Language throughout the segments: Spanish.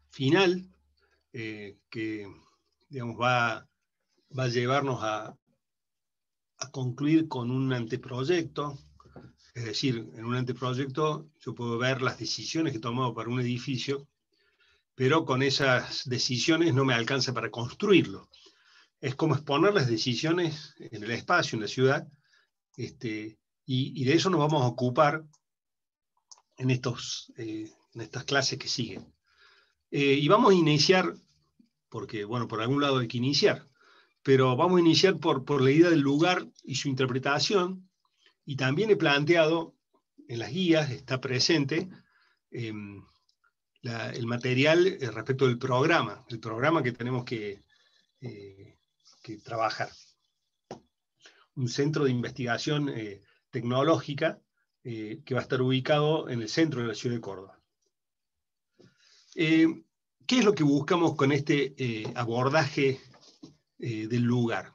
final que digamos, va a llevarnos a concluir con un anteproyecto. Es decir, en un anteproyecto yo puedo ver las decisiones que he tomado para un edificio, pero con esas decisiones no me alcanza para construirlo. Es como exponer las decisiones en el espacio, en la ciudad, y de eso nos vamos a ocupar en estas clases que siguen. Y vamos a iniciar, porque bueno, por algún lado hay que iniciar, pero vamos a iniciar por la idea del lugar y su interpretación, y también he planteado, en las guías está presente el material respecto del programa, el programa que tenemos que trabajar. Un centro de investigación tecnológica que va a estar ubicado en el centro de la ciudad de Córdoba. ¿Qué es lo que buscamos con este abordaje del lugar?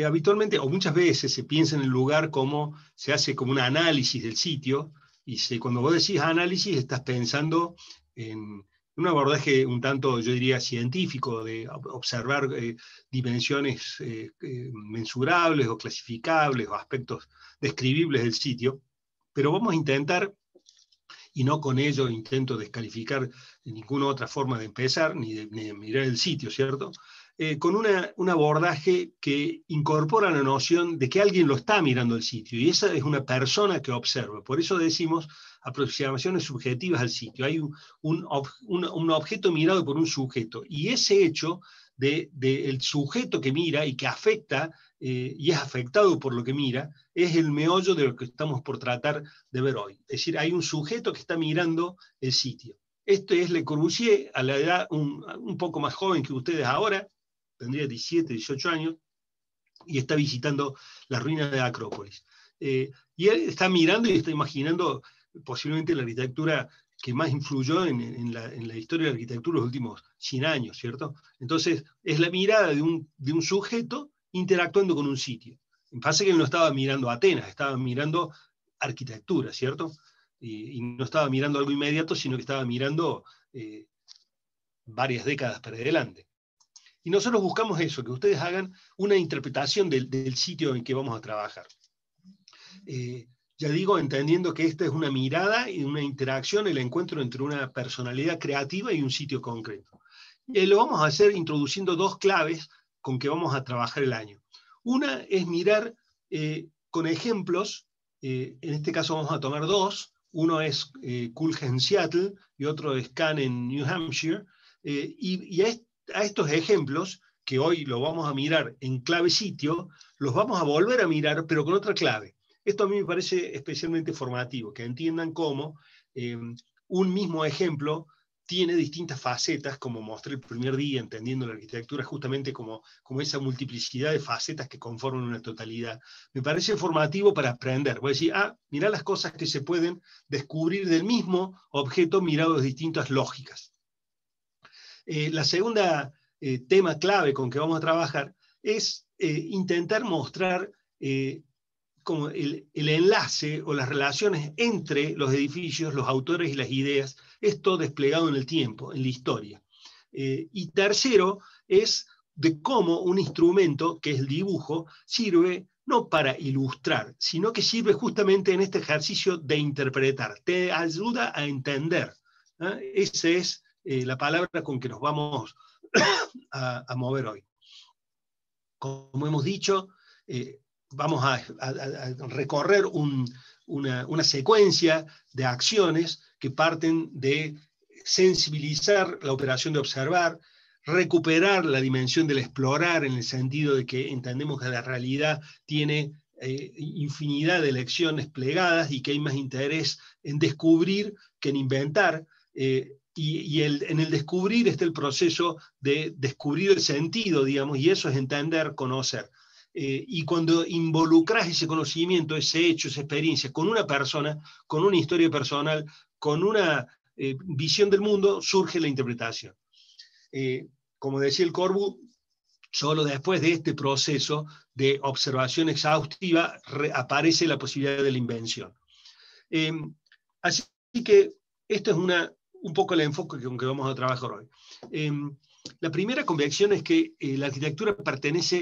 Habitualmente, o muchas veces, se piensa en el lugar como se hace como un análisis del sitio, y cuando vos decís análisis estás pensando en un abordaje un tanto, yo diría, científico, de observar dimensiones mensurables o clasificables o aspectos describibles del sitio, pero vamos a intentar, y no con ello intento descalificar ninguna otra forma de empezar, ni de mirar el sitio, ¿cierto? Con un abordaje que incorpora la noción de que alguien lo está mirando el sitio, y esa es una persona que observa. Por eso decimos aproximaciones subjetivas al sitio. Hay un objeto mirado por un sujeto, y ese hecho del sujeto que mira y que afecta, y es afectado por lo que mira, es el meollo de lo que estamos por tratar de ver hoy. Es decir, hay un sujeto que está mirando el sitio. Este es Le Corbusier, a la edad un poco más joven que ustedes ahora, tendría 17, 18 años, y está visitando las ruinas de Acrópolis. Y él está mirando y está imaginando posiblemente la arquitectura que más influyó en la historia de la arquitectura los últimos 100 años, ¿cierto? Entonces, es la mirada de un sujeto interactuando con un sitio. Pasa que él no estaba mirando Atenas, estaba mirando arquitectura, ¿cierto? Y no estaba mirando algo inmediato, sino que estaba mirando varias décadas para adelante. Y nosotros buscamos eso, que ustedes hagan una interpretación del sitio en que vamos a trabajar. Ya digo, entendiendo que esta es una mirada y una interacción, el encuentro entre una personalidad creativa y un sitio concreto. Y lo vamos a hacer introduciendo dos claves con que vamos a trabajar el año. Una es mirar con ejemplos, en este caso vamos a tomar dos, uno es Culham, Seattle, y otro es Cannes, New Hampshire, y a estos ejemplos, que hoy lo vamos a mirar en clave sitio, los vamos a volver a mirar, pero con otra clave. Esto a mí me parece especialmente formativo, que entiendan cómo un mismo ejemplo tiene distintas facetas, como mostré el primer día, entendiendo la arquitectura justamente como esa multiplicidad de facetas que conforman una totalidad. Me parece formativo para aprender. Voy a decir, mirá las cosas que se pueden descubrir del mismo objeto mirado desde distintas lógicas. La segunda tema clave con que vamos a trabajar es intentar mostrar como el enlace o las relaciones entre los edificios, los autores y las ideas, esto desplegado en el tiempo, en la historia. Y tercero es de cómo un instrumento, que es el dibujo, sirve no para ilustrar, sino que sirve justamente en este ejercicio de interpretar, te ayuda a entender. Esa es la palabra con que nos vamos a mover hoy. Como hemos dicho, vamos a recorrer una secuencia de acciones que parten de sensibilizar la operación de observar, recuperar la dimensión del explorar, en el sentido de que entendemos que la realidad tiene infinidad de lecciones plegadas y que hay más interés en descubrir que en inventar, y en el descubrir está el proceso de descubrir el sentido, digamos, y eso es entender, conocer. Y cuando involucras ese conocimiento, ese hecho, esa experiencia con una persona, con una historia personal, con una visión del mundo, surge la interpretación. Como decía el Corbu, solo después de este proceso de observación exhaustiva aparece la posibilidad de la invención. Así que esto es un poco el enfoque con que vamos a trabajar hoy. La primera convicción es que la arquitectura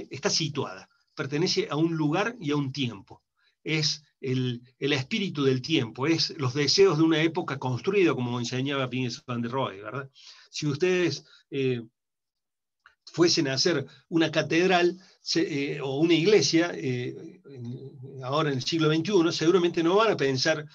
está situada, pertenece a un lugar y a un tiempo. Es el espíritu del tiempo, es los deseos de una época construida, como enseñaba Mies van der Rohe, ¿verdad? Si ustedes fuesen a hacer una catedral o una iglesia, ahora en el siglo XXI, seguramente no van a pensar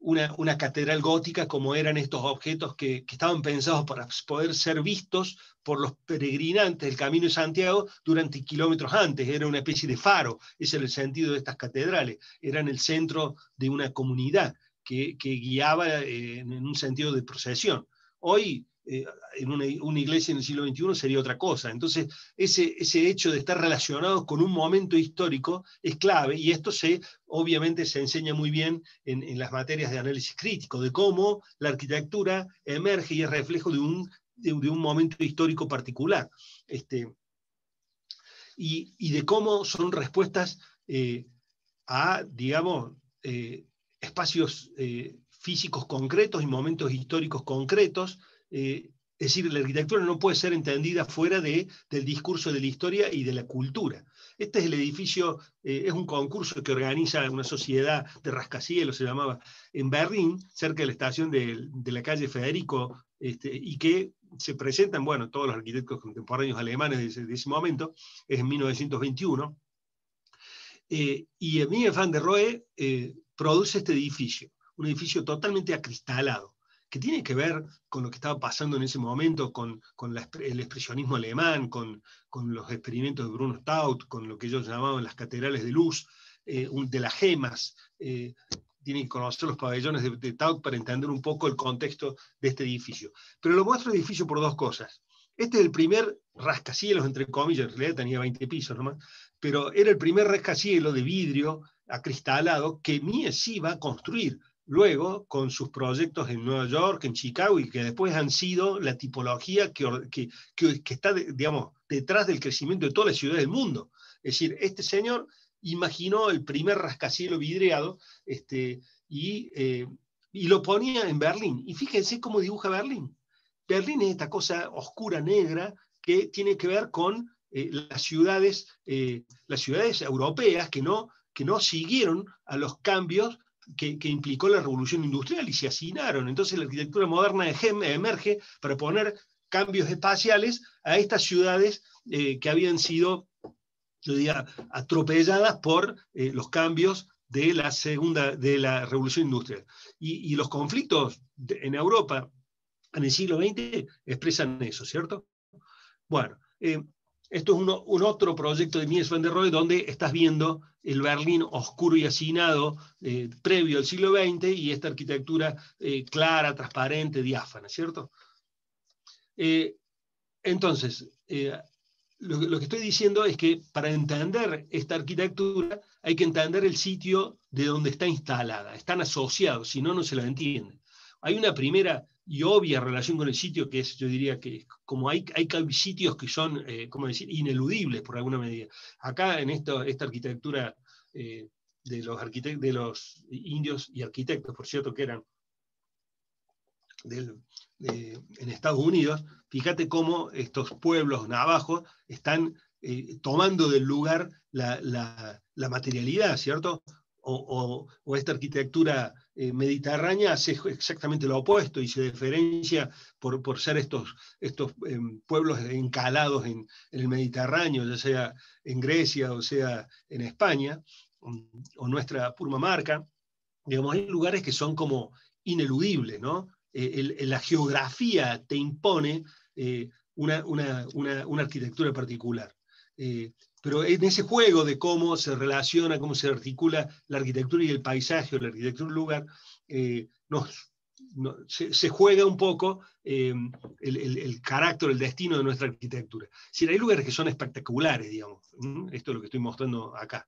una catedral gótica como eran estos objetos que estaban pensados para poder ser vistos por los peregrinantes del Camino de Santiago durante kilómetros antes. Era una especie de faro, ese era el sentido de estas catedrales, eran el centro de una comunidad que guiaba en un sentido de procesión. Hoy, en una iglesia en el siglo XXI sería otra cosa. Entonces, ese hecho de estar relacionado con un momento histórico es clave, y esto obviamente se enseña muy bien en las materias de análisis crítico, de cómo la arquitectura emerge y es reflejo de un momento histórico particular. Y de cómo son respuestas a, digamos, espacios físicos concretos y momentos históricos concretos. Es decir, la arquitectura no puede ser entendida fuera del discurso de la historia y de la cultura. Este es el edificio, es un concurso que organiza una sociedad de rascacielos, se llamaba, en Berlín, cerca de la estación de la calle Federico, y que se presentan, bueno, todos los arquitectos contemporáneos alemanes de ese momento, es en 1921, y Mies van der Rohe produce este edificio, un edificio totalmente acristalado, que tiene que ver con lo que estaba pasando en ese momento, con el expresionismo alemán, con los experimentos de Bruno Taut, con lo que ellos llamaban las catedrales de luz, de las gemas. Tienen que conocer los pabellones de Taut para entender un poco el contexto de este edificio. Pero lo muestro el edificio por dos cosas. Este es el primer rascacielos, entre comillas, en realidad tenía 20 pisos nomás, pero era el primer rascacielos de vidrio acristalado que Mies iba a construir luego con sus proyectos en Nueva York, en Chicago, y que después han sido la tipología que está, digamos, detrás del crecimiento de todas las ciudades del mundo. Es decir, este señor imaginó el primer rascacielos vidriado y lo ponía en Berlín. Y fíjense cómo dibuja Berlín. Berlín es esta cosa oscura, negra, que tiene que ver con las ciudades europeas que no siguieron a los cambios que implicó la revolución industrial y se hacinaron. Entonces la arquitectura moderna emerge para poner cambios espaciales a estas ciudades que habían sido, yo diría, atropelladas por los cambios de la revolución industrial. Y los conflictos en Europa en el siglo XX expresan eso, ¿cierto? Bueno, esto es un otro proyecto de Mies van der Rohe donde estás viendo el Berlín oscuro y hacinado previo al siglo XX y esta arquitectura clara, transparente, diáfana, ¿cierto? Entonces, lo que estoy diciendo es que para entender esta arquitectura hay que entender el sitio de donde está instalada. Están asociados, si no, no se la entiende. Hay una primera y obvia relación con el sitio que es, yo diría que como hay sitios que son, ¿cómo decir?, ineludibles por alguna medida. Acá en esta arquitectura de los indios y arquitectos, por cierto, que eran en Estados Unidos, fíjate cómo estos pueblos navajos están tomando del lugar la materialidad, ¿cierto? O esta arquitectura mediterránea hace exactamente lo opuesto y se diferencia por ser estos pueblos encalados en el Mediterráneo, ya sea en Grecia o sea en España, o nuestra Purmamarca. Digamos, hay lugares que son como ineludibles, ¿no? La geografía te impone una arquitectura particular. Pero en ese juego de cómo se relaciona, cómo se articula la arquitectura y el paisaje, o la arquitectura del lugar, se juega un poco el carácter, el destino de nuestra arquitectura. Si hay lugares que son espectaculares, digamos, esto es lo que estoy mostrando acá.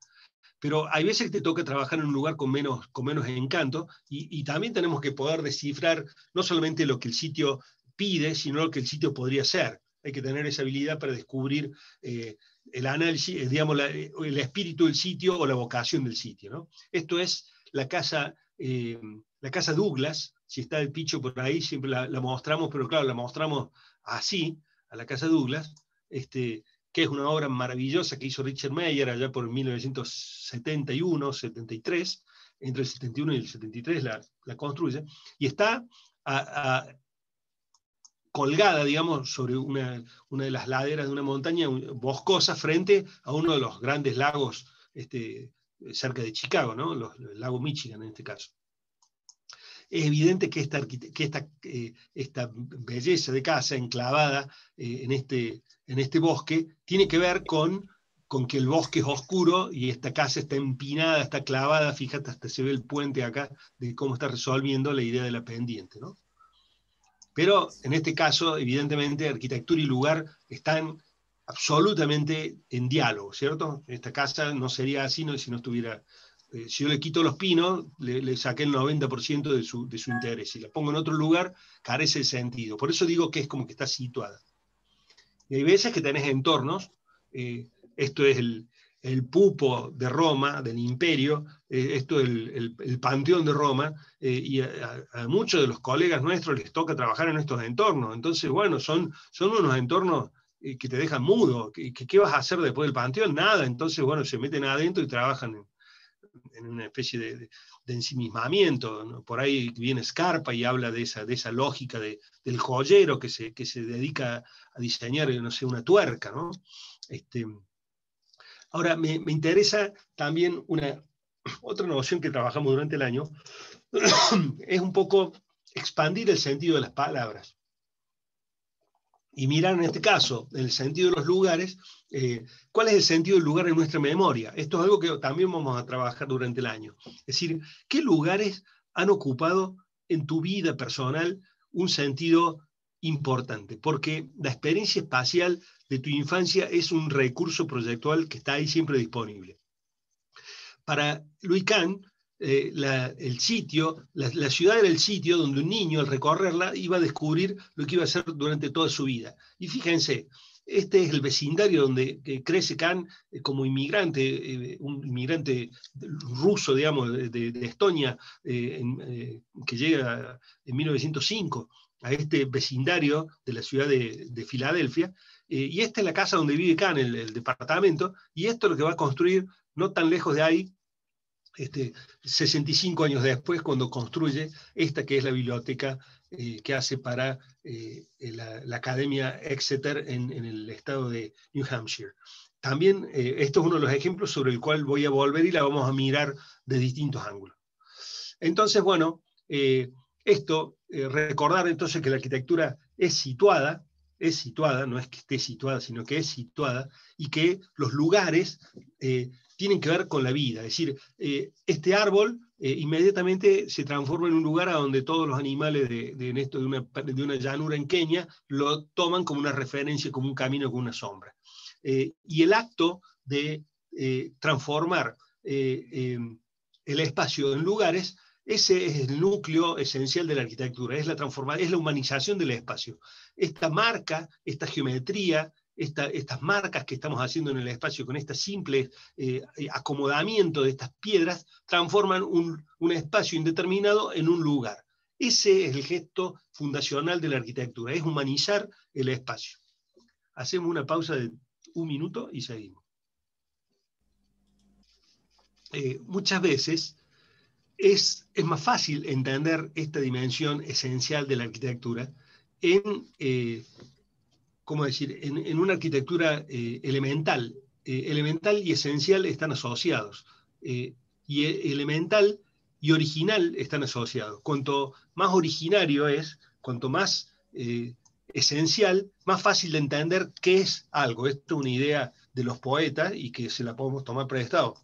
Pero hay veces que te toca trabajar en un lugar con menos encanto, y también tenemos que poder descifrar no solamente lo que el sitio pide, sino lo que el sitio podría ser. Hay que tener esa habilidad para descubrir el análisis, digamos, el espíritu del sitio o la vocación del sitio, ¿no? Esto es la casa la casa Douglas, si está el Picho por ahí, siempre la mostramos, pero claro, la mostramos así, a la casa Douglas, que es una obra maravillosa que hizo Richard Meyer allá por 1971, 73, entre el 71 y el 73 la construye, y está colgada, digamos, sobre una de las laderas de una montaña boscosa frente a uno de los grandes lagos cerca de Chicago, ¿no? El lago Michigan en este caso. Es evidente que esta belleza de casa enclavada en este bosque tiene que ver con que el bosque es oscuro y esta casa está empinada, está clavada, fíjate, hasta se ve el puente acá de cómo está resolviendo la idea de la pendiente, ¿no? Pero en este caso, evidentemente, arquitectura y lugar están absolutamente en diálogo, ¿cierto? Esta casa no sería así si no estuviera... si yo le quito los pinos, le saqué el 90% de su interés. Si la pongo en otro lugar, carece de sentido. Por eso digo que es como que está situada. Y hay veces que tenés entornos, esto es el Pupo de Roma, del Imperio, esto es el Panteón de Roma, y a muchos de los colegas nuestros les toca trabajar en estos entornos. Entonces, bueno, son unos entornos que te dejan mudo. ¿Qué vas a hacer después del Panteón? Nada. Entonces, bueno, se meten adentro y trabajan en una especie de ensimismamiento, ¿no? Por ahí viene Scarpa y habla de esa lógica del joyero que se dedica a diseñar, no sé, una tuerca, ¿no? Ahora, me interesa también otra noción que trabajamos durante el año, es un poco expandir el sentido de las palabras. Y mirar en este caso, el sentido de los lugares, cuál es el sentido del lugar en nuestra memoria. Esto es algo que también vamos a trabajar durante el año. Es decir, ¿qué lugares han ocupado en tu vida personal un sentido importante? Porque la experiencia espacial de tu infancia es un recurso proyectual que está ahí siempre disponible. Para Louis Kahn, el sitio, la ciudad era el sitio donde un niño al recorrerla iba a descubrir lo que iba a hacer durante toda su vida. Y fíjense, este es el vecindario donde crece Kahn como inmigrante, un inmigrante ruso, digamos, de Estonia, que llega en 1905 a este vecindario de la ciudad de Filadelfia, y esta es la casa donde vive Kahn, el departamento, y esto es lo que va a construir no tan lejos de ahí, 65 años después, cuando construye esta que es la biblioteca que hace para la Academia Exeter en el estado de New Hampshire. También esto es uno de los ejemplos sobre el cual voy a volver y la vamos a mirar de distintos ángulos. Entonces, bueno, recordar entonces que la arquitectura es situada, no es que esté situada, sino que es situada, y que los lugares tienen que ver con la vida. Es decir, este árbol inmediatamente se transforma en un lugar a donde todos los animales de una llanura en Kenia lo toman como una referencia, como un camino, como una sombra. Y el acto de transformar el espacio en lugares, ese es el núcleo esencial de la arquitectura, es la humanización del espacio. Esta marca, esta geometría, estas marcas que estamos haciendo en el espacio con este simple acomodamiento de estas piedras, transforman un espacio indeterminado en un lugar. Ese es el gesto fundacional de la arquitectura, es humanizar el espacio. Hacemos una pausa de 1 minuto y seguimos. Muchas veces es más fácil entender esta dimensión esencial de la arquitectura ¿cómo decir? En una arquitectura elemental. Elemental y esencial están asociados. Y elemental y original están asociados. Cuanto más originario es, cuanto más esencial, más fácil de entender qué es algo. Esto es una idea de los poetas y que se la podemos tomar prestado.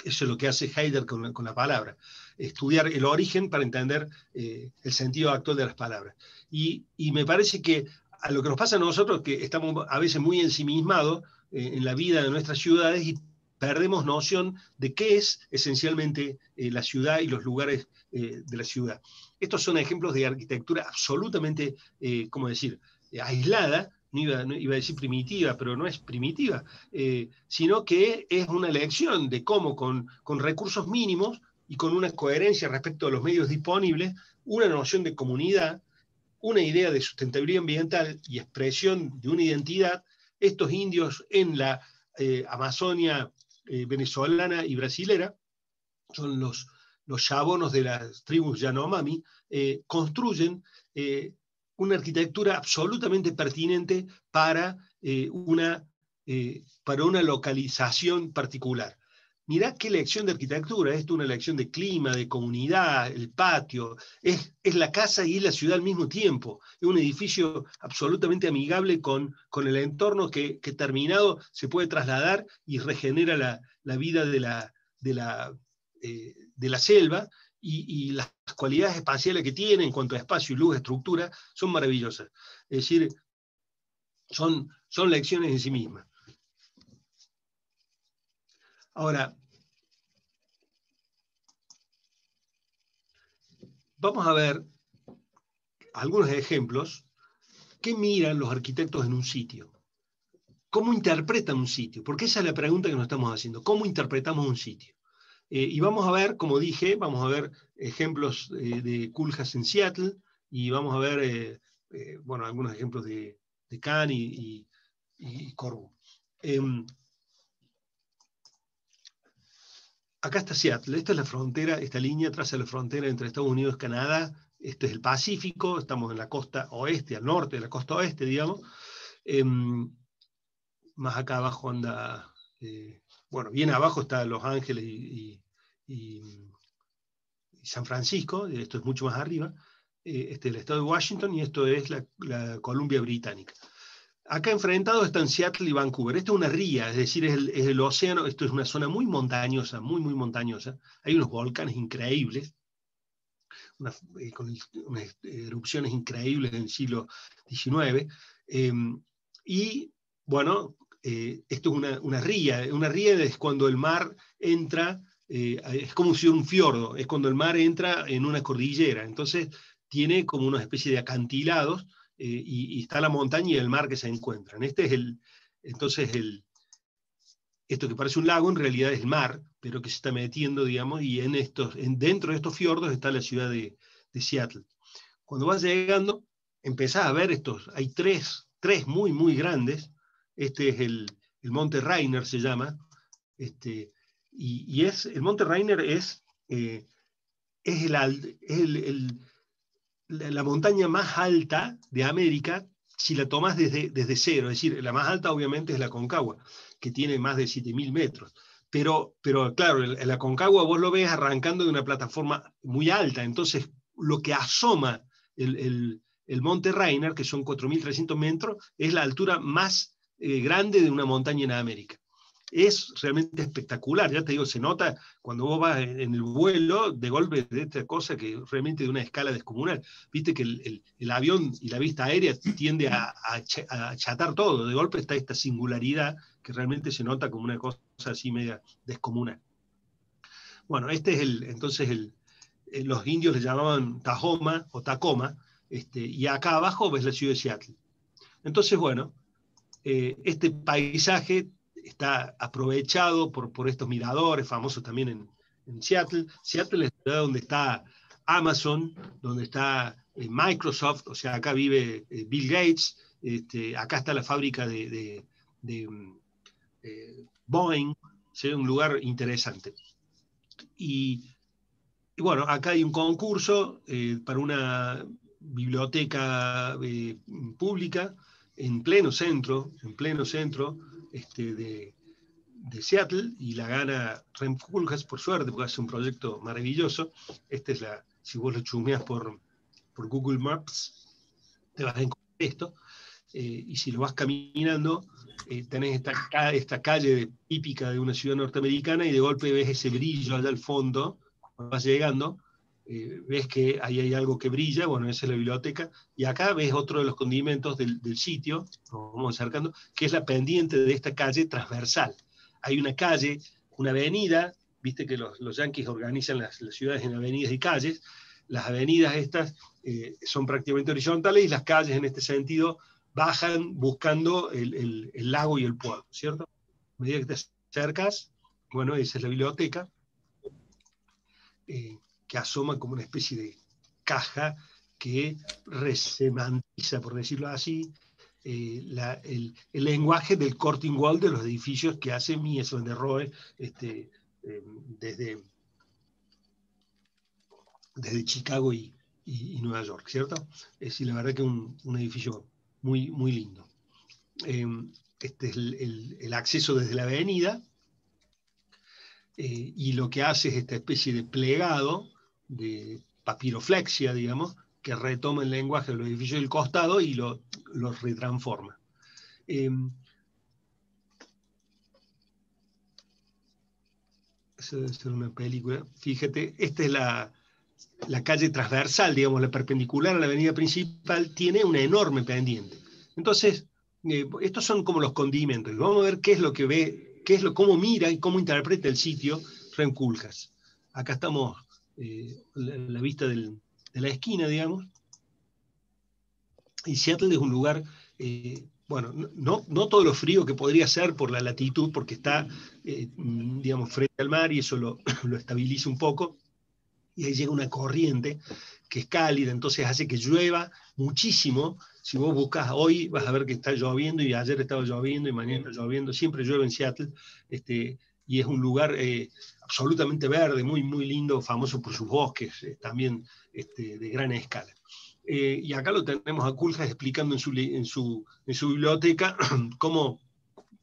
Eso es lo que hace Heidegger con la palabra. Estudiar el origen para entender el sentido actual de las palabras. Y me parece que a lo que nos pasa a nosotros, que estamos a veces muy ensimismados en la vida de nuestras ciudades y perdemos noción de qué es esencialmente la ciudad y los lugares de la ciudad. Estos son ejemplos de arquitectura absolutamente, ¿cómo decir?, aislada. No iba a decir primitiva, pero no es primitiva, sino que es una elección de cómo con recursos mínimos y con una coherencia respecto a los medios disponibles, una noción de comunidad, una idea de sustentabilidad ambiental y expresión de una identidad. Estos indios en la Amazonia venezolana y brasilera, son los yabonos de las tribus Yanomami, construyen una arquitectura absolutamente pertinente para una localización particular. Mirá qué lección de arquitectura, esto es una lección de clima, de comunidad, el patio, es la casa y es la ciudad al mismo tiempo. Es un edificio absolutamente amigable con el entorno que terminado se puede trasladar y regenera la vida de la selva, y las cualidades espaciales que tiene en cuanto a espacio, luz, estructura, son maravillosas. Es decir, son lecciones en sí mismas. Ahora, vamos a ver algunos ejemplos. ¿Qué miran los arquitectos en un sitio? ¿Cómo interpretan un sitio? Porque esa es la pregunta que nos estamos haciendo. ¿Cómo interpretamos un sitio? Y vamos a ver, como dije, vamos a ver ejemplos de Koolhaas en Seattle, y vamos a ver bueno, algunos ejemplos de Cannes y Corbu. Acá está Seattle, esta es la frontera, esta línea traza la frontera entre Estados Unidos y Canadá. Este es el Pacífico, estamos en la costa oeste, al norte de la costa oeste, digamos. Más acá abajo anda, bueno, bien abajo está Los Ángeles y San Francisco, esto es mucho más arriba. Este es el estado de Washington y esto es la Columbia Británica. Acá enfrentados están Seattle y Vancouver. Esto es una ría, es decir, es el océano. Esto es una zona muy montañosa, muy, muy montañosa. Hay unos volcanes increíbles, con unas erupciones increíbles en el siglo XIX. Y, bueno, esto es una ría. Una ría es cuando el mar entra, es como si un fiordo, es cuando el mar entra en una cordillera. Entonces, tiene como una especie de acantilados, y está la montaña y el mar que se encuentran. Entonces, esto que parece un lago en realidad es el mar, pero que se está metiendo, digamos, y dentro de estos fiordos está la ciudad de Seattle. Cuando vas llegando, empezás a ver hay tres muy, muy grandes. Este es el Monte Rainier, se llama. El Monte Rainier es la montaña más alta de América si la tomás desde cero. Es decir, la más alta obviamente es la Aconcagua, que tiene más de 7.000 metros. Pero claro, el Aconcagua vos lo ves arrancando de una plataforma muy alta. Entonces, lo que asoma el Monte Rainier, que son 4.300 metros, es la altura más grande de una montaña en América. Es realmente espectacular, ya te digo, se nota cuando vos vas en el vuelo, de golpe de esta cosa que realmente de una escala descomunal. Viste que el avión y la vista aérea tiende a achatar todo, de golpe está esta singularidad que realmente se nota como una cosa así media descomunal. Bueno, este es entonces los indios le llamaban Tahoma o Tacoma, y acá abajo ves la ciudad de Seattle. Entonces, bueno, este paisaje está aprovechado por estos miradores famosos también en Seattle. Seattle es la ciudad donde está Amazon, donde está Microsoft, o sea, acá vive Bill Gates, acá está la fábrica de Boeing, ¿sí? Un lugar interesante. Y bueno, acá hay un concurso para una biblioteca pública en pleno centro de Seattle, y la gana Rem Koolhaas, por suerte, porque hace un proyecto maravilloso. Si vos lo chumeas por Google Maps, te vas a encontrar esto, y si lo vas caminando, tenés esta calle típica de una ciudad norteamericana, y de golpe ves ese brillo allá al fondo. Cuando vas llegando, ves que ahí hay algo que brilla. Bueno, esa es la biblioteca, y acá ves otro de los condimentos del sitio, nos vamos acercando, que es la pendiente de esta calle transversal. Hay una calle, una avenida, viste que los yanquis organizan las ciudades en avenidas y calles. Las avenidas estas son prácticamente horizontales, y las calles en este sentido bajan buscando el lago y el puerto, ¿cierto? A medida que te acercas, bueno, esa es la biblioteca. que asoma como una especie de caja que resemantiza, por decirlo así, el lenguaje del Corte Inglés de los edificios que hace Mies van der Rohe desde Chicago y Nueva York, ¿cierto? Es decir, la verdad que un edificio muy, muy lindo. Este es el acceso desde la avenida, y lo que hace es esta especie de plegado, de papiroflexia, digamos, que retoma el lenguaje de los edificios del costado y los retransforma. Eso debe ser una película. Fíjate, esta es la calle transversal, digamos, la perpendicular a la avenida principal, tiene una enorme pendiente. Entonces, estos son como los condimentos. Vamos a ver qué es lo que ve, cómo mira y cómo interpreta el sitio Rem Koolhaas. Acá estamos, la vista de la esquina, digamos. Y Seattle es un lugar, bueno, no todo lo frío que podría ser por la latitud, porque está, digamos, frente al mar y eso lo estabiliza un poco. Y ahí llega una corriente que es cálida, entonces hace que llueva muchísimo. Si vos buscas hoy, vas a ver que está lloviendo, y ayer estaba lloviendo, y mañana está lloviendo, siempre llueve en Seattle, y es un lugar absolutamente verde, muy, muy lindo, famoso por sus bosques, también de gran escala. Y acá lo tenemos a Koolhaas explicando en su biblioteca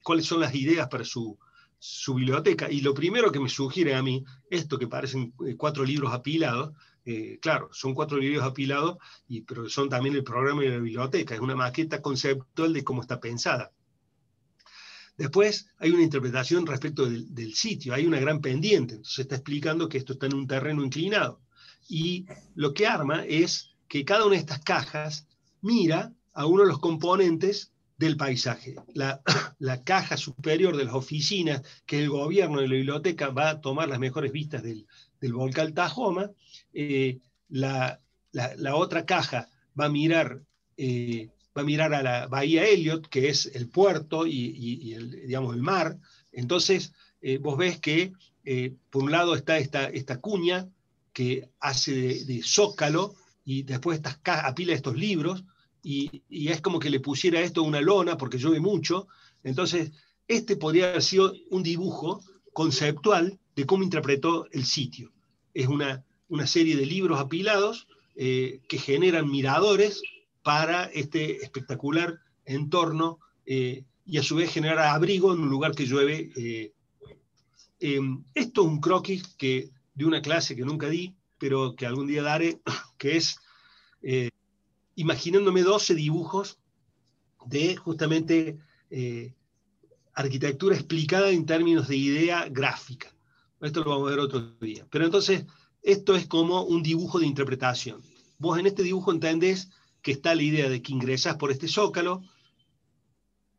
cuáles son las ideas para su biblioteca. Y lo primero que me sugiere a mí, esto que parecen 4 libros apilados, claro, son 4 libros apilados, pero son también el programa de la biblioteca, es una maqueta conceptual de cómo está pensada. Después hay una interpretación respecto del sitio, hay una gran pendiente, entonces está explicando que esto está en un terreno inclinado. Y lo que arma es que cada una de estas cajas mira a uno de los componentes del paisaje. La caja superior de las oficinas, que el gobierno de la biblioteca va a tomar las mejores vistas del volcán Tajoma. La otra caja va a mirar a la bahía Elliot, que es el puerto y digamos, el mar. Entonces, vos ves que por un lado está esta cuña que hace de zócalo, y después apila estos libros, y es como que le pusiera esto una lona porque llueve mucho. Entonces, podría haber sido un dibujo conceptual de cómo interpretó el sitio. Es una serie de libros apilados que generan miradores para este espectacular entorno, y a su vez generar abrigo en un lugar que llueve. Esto es un croquis de una clase que nunca di, pero que algún día daré, que es imaginándome 12 dibujos de justamente arquitectura explicada en términos de idea gráfica. Esto lo vamos a ver otro día. Pero entonces, esto es como un dibujo de interpretación. Vos en este dibujo entendés que está la idea de que ingresás por este zócalo,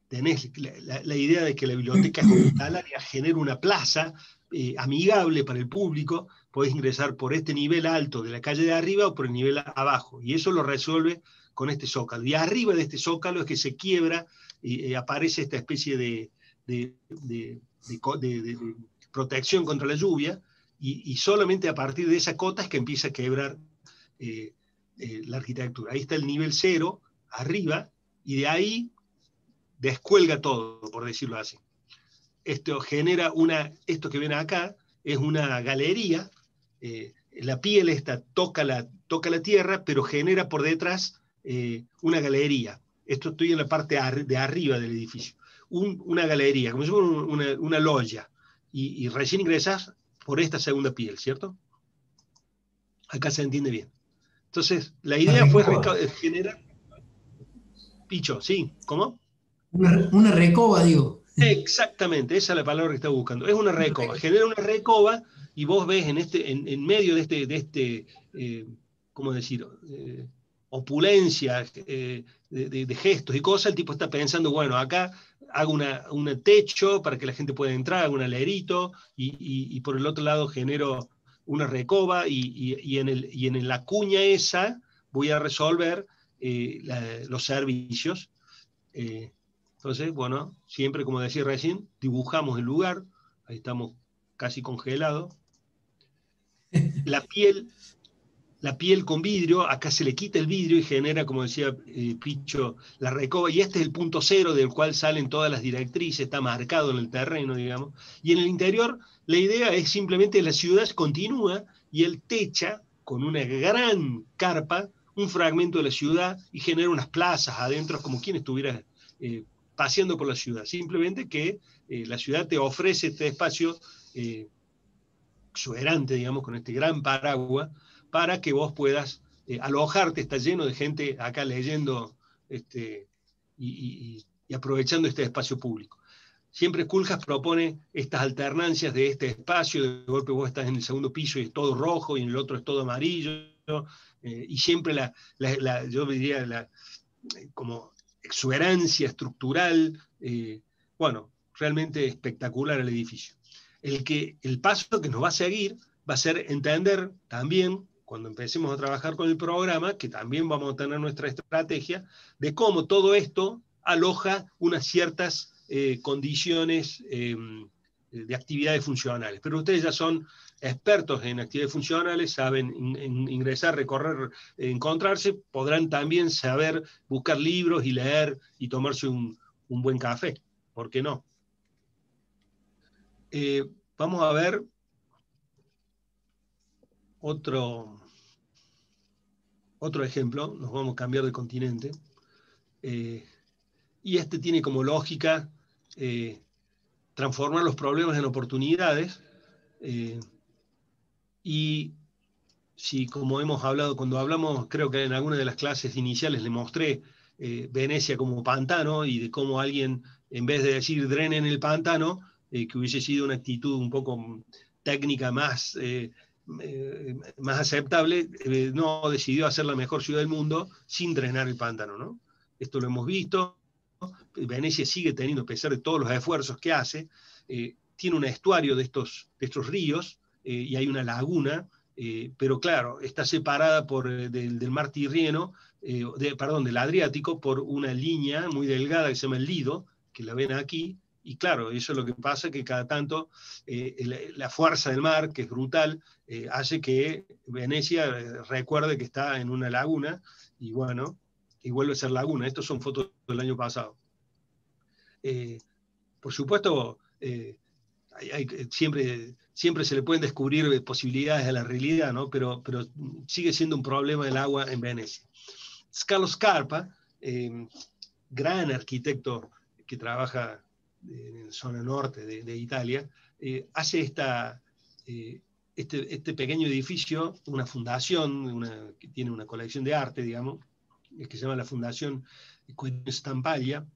tenés la idea de que la biblioteca es hospitalaria, genera una plaza amigable para el público, podés ingresar por este nivel alto de la calle de arriba o por el nivel abajo, y eso lo resuelve con este zócalo. Y arriba de este zócalo es que se quiebra y aparece esta especie de protección contra la lluvia, y solamente a partir de esa cota es que empieza a quebrar la arquitectura. Ahí está el nivel 0, arriba, y de ahí descuelga todo, por decirlo así. Esto genera esto que ven acá, es una galería. La piel esta toca la tierra, pero genera por detrás una galería. Esto estoy en la parte de arriba del edificio. Una galería, como si fuera una loya. Y recién ingresas por esta segunda piel, ¿cierto? Acá se entiende bien. Entonces, la idea fue generar... Picho, ¿sí? ¿Cómo? Una recoba, digo. Exactamente, esa es la palabra que está buscando. Es una recoba, genera una recoba, y vos ves en medio de este ¿cómo decir? Opulencia de gestos y cosas, el tipo está pensando, bueno, acá hago un techo para que la gente pueda entrar, hago un alerito, y por el otro lado genero una recoba, y en la cuña esa voy a resolver los servicios. Entonces, bueno, siempre, como decía recién, dibujamos el lugar. Ahí estamos casi congelados. la piel con vidrio, acá se le quita el vidrio y genera, como decía Picho, la recoba, y este es el punto cero del cual salen todas las directrices, está marcado en el terreno, digamos, y en el interior la idea es simplemente la ciudad continúa y él techa con una gran carpa un fragmento de la ciudad y genera unas plazas adentro como quien estuviera paseando por la ciudad, simplemente que la ciudad te ofrece este espacio exuberante, digamos, con este gran paraguas, para que vos puedas alojarte. Está lleno de gente acá leyendo y aprovechando este espacio público. Siempre Koolhaas propone estas alternancias de este espacio, de golpe vos estás en el segundo piso y es todo rojo y en el otro es todo amarillo, y siempre yo diría como exuberancia estructural, bueno, realmente espectacular el edificio. El paso que nos va a seguir va a ser entender también, cuando empecemos a trabajar con el programa, que también vamos a tener nuestra estrategia, de cómo todo esto aloja unas ciertas condiciones de actividades funcionales. Pero ustedes ya son expertos en actividades funcionales, saben ingresar, recorrer, encontrarse, podrán también saber buscar libros y leer y tomarse un buen café. ¿Por qué no? Vamos a ver otro ejemplo, nos vamos a cambiar de continente, y este tiene como lógica transformar los problemas en oportunidades, y si, como hemos hablado, cuando hablamos, creo que en alguna de las clases iniciales le mostré Venecia como pantano, y de cómo alguien, en vez de decir drenen el pantano, que hubiese sido una actitud un poco técnica más aceptable, no decidió hacer la mejor ciudad del mundo sin drenar el pantano, ¿no? Esto lo hemos visto. Venecia sigue teniendo, a pesar de todos los esfuerzos que hace, tiene un estuario de estos ríos, y hay una laguna, pero claro, está separada del mar Tirreno, del Adriático, por una línea muy delgada que se llama el Lido, que la ven aquí, y claro, eso es lo que pasa, que cada tanto la fuerza del mar, que es brutal, hace que Venecia recuerde que está en una laguna, y bueno, y vuelve a ser laguna. Estas son fotos del año pasado. Por supuesto, siempre se le pueden descubrir posibilidades a la realidad, ¿no? Pero sigue siendo un problema el agua en Venecia. Carlos Scarpa, gran arquitecto que trabaja en la zona norte de Italia, hace este pequeño edificio, una fundación, que tiene una colección de arte, digamos, que se llama la Fundación Stampaglia,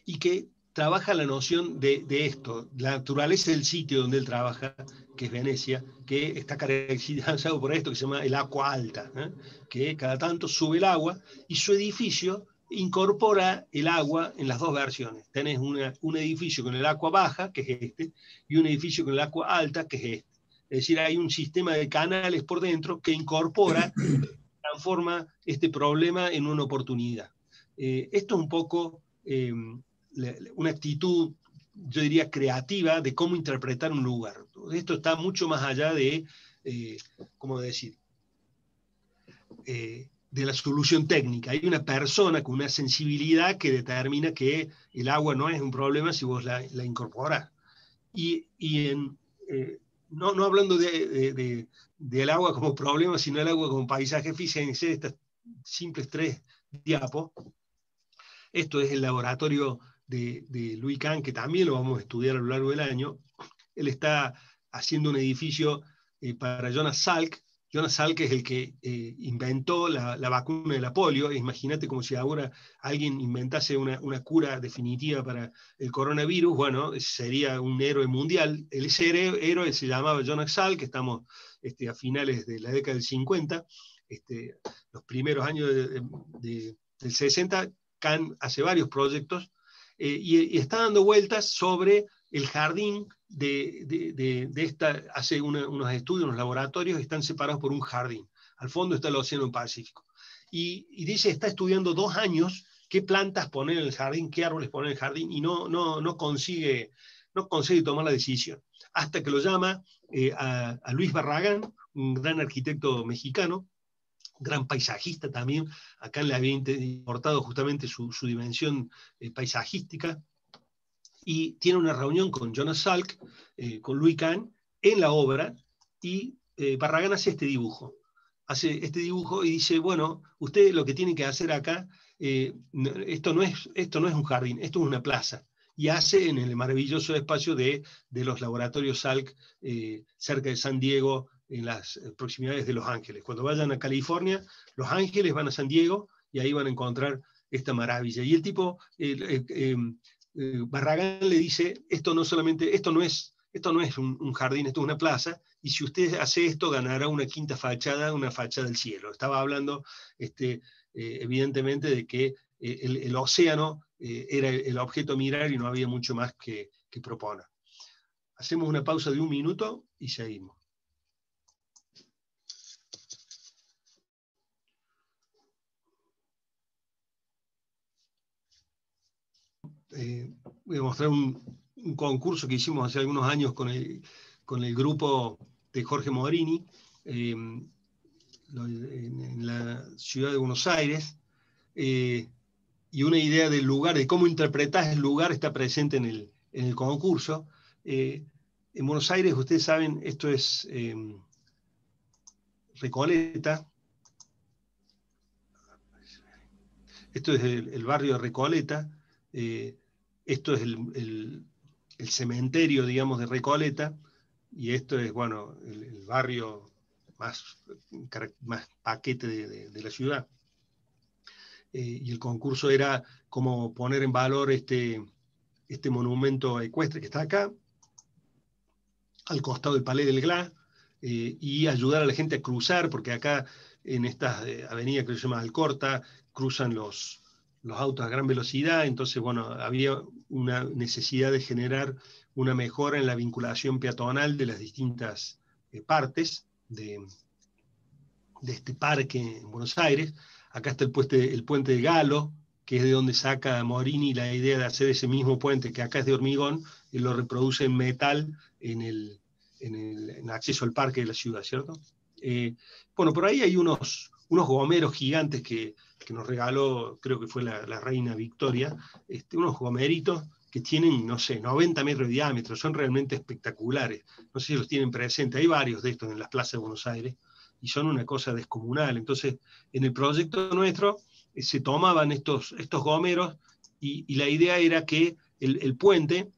y que trabaja la noción de esto, la naturaleza del sitio donde él trabaja, que es Venecia, que está caracterizado por esto que se llama el agua alta, que cada tanto sube el agua, y su edificio incorpora el agua en las dos versiones. Tenés un edificio con el agua baja, que es este, y un edificio con el agua alta, que es este. Es decir, hay un sistema de canales por dentro que incorpora, transforma este problema en una oportunidad. Esto es un poco una actitud, yo diría, creativa de cómo interpretar un lugar. Esto está mucho más allá de, ¿cómo decir?, de la solución técnica. Hay una persona con una sensibilidad que determina que el agua no es un problema si vos la incorporás. No hablando del agua como problema, sino el agua como paisaje, fíjense estas simples 3 diapos. Esto es el laboratorio de Louis Kahn, que también lo vamos a estudiar a lo largo del año. Él está haciendo un edificio para Jonas Salk. Jonas Salk es el que inventó la vacuna de la polio. Imagínate como si ahora alguien inventase una cura definitiva para el coronavirus. Bueno, sería un héroe mundial. Ese héroe se llamaba Jonas Salk, que estamos a finales de la década del 50, los primeros años del 60. Kahn hace varios proyectos y está dando vueltas sobre el jardín hace unos estudios, unos laboratorios, están separados por un jardín. Al fondo está el Océano Pacífico. Y dice, está estudiando 2 años qué plantas poner en el jardín, qué árboles poner en el jardín, y no consigue tomar la decisión. Hasta que lo llama a Luis Barragán, un gran arquitecto mexicano, gran paisajista también. Acá le había importado justamente su dimensión paisajística, y tiene una reunión con Jonas Salk, con Louis Kahn, en la obra, y Barragán hace este dibujo. Hace este dibujo y dice, bueno, usted lo que tiene que hacer acá, esto no es un jardín, esto es una plaza. Y hace en el maravilloso espacio de los laboratorios Salk, cerca de San Diego, en las proximidades de Los Ángeles. Cuando vayan a California, Los Ángeles, van a San Diego, y ahí van a encontrar esta maravilla. Y el tipo, Barragán le dice, esto no es un jardín, esto es una plaza, y si usted hace esto ganará una quinta fachada, una fachada del cielo. Estaba hablando evidentemente de que el océano era el objeto a mirar y no había mucho más que proponer. Hacemos una pausa de 1 minuto y seguimos. Voy a mostrar un concurso que hicimos hace algunos años con el grupo de Jorge Morini, en la ciudad de Buenos Aires, y una idea del lugar, de cómo interpretás el lugar, está presente en el concurso. En Buenos Aires, ustedes saben, esto es Recoleta. Esto es el barrio de Recoleta. Esto es el cementerio, digamos, de Recoleta, y esto es, bueno, el barrio más paquete de la ciudad. Y el concurso era como poner en valor este monumento ecuestre que está acá, al costado del Palais del Glas, y ayudar a la gente a cruzar, porque acá en esta avenida que se llama Alcorta, cruzan los autos a gran velocidad. Entonces, bueno, había una necesidad de generar una mejora en la vinculación peatonal de las distintas partes de este parque en Buenos Aires. Acá está el puente de Galo, que es de donde saca Morini la idea de hacer ese mismo puente, que acá es de hormigón, y lo reproduce en metal en el acceso al parque de la ciudad, ¿cierto? Bueno, por ahí hay unos gomeros gigantes que nos regaló, creo que fue la reina Victoria, unos gomeritos que tienen, no sé, 90 metros de diámetro, son realmente espectaculares. No sé si los tienen presentes, hay varios de estos en las plazas de Buenos Aires, y son una cosa descomunal. Entonces, en el proyecto nuestro se tomaban estos gomeros, y la idea era que el puente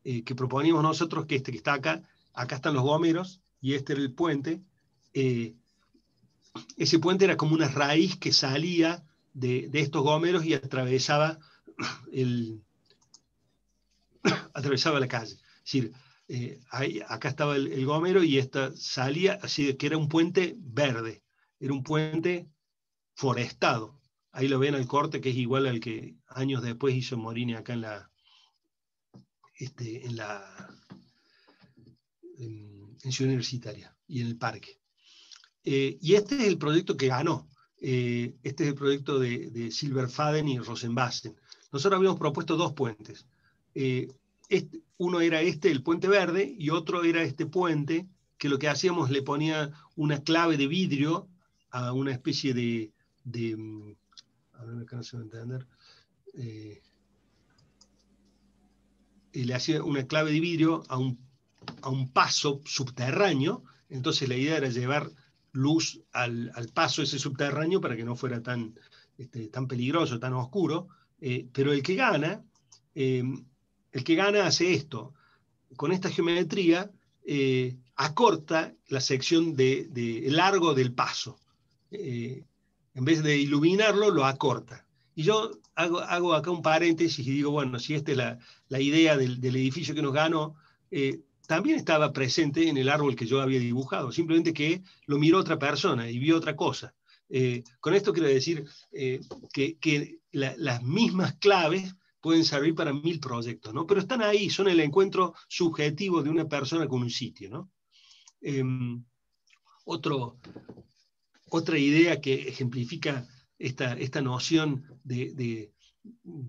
que proponíamos nosotros, que está acá están los gomeros, y este era el puente. Ese puente era como una raíz que salía de estos gomeros y atravesaba la calle. Es decir, acá estaba el gomero, y esta salía, así que era un puente verde, era un puente forestado. Ahí lo ven al corte, que es igual al que años después hizo Morini acá en Ciudad Universitaria y en el parque. Y este es el proyecto que ganó. Este es el proyecto de Silverfaden y Rosenbassen. Nosotros habíamos propuesto 2 puentes. Uno era el puente verde, y otro era este puente, que lo que hacíamos, le ponía una clave de vidrio a una especie a ver, acá no se va a entender. Le hacía una clave de vidrio a un paso subterráneo. Entonces la idea era llevar luz al paso ese subterráneo para que no fuera tan peligroso, tan oscuro. Pero el que gana hace esto. Con esta geometría acorta la sección de largo del paso. En vez de iluminarlo, lo acorta. Y yo hago acá un paréntesis y digo, bueno, si esta es la idea del edificio que nos ganó, también estaba presente en el árbol que yo había dibujado, simplemente que lo miró otra persona y vio otra cosa. Con esto quiero decir que las mismas claves pueden servir para 1000 proyectos, ¿no? Pero están ahí, son el encuentro subjetivo de una persona con un sitio, ¿no? Otra idea que ejemplifica esta noción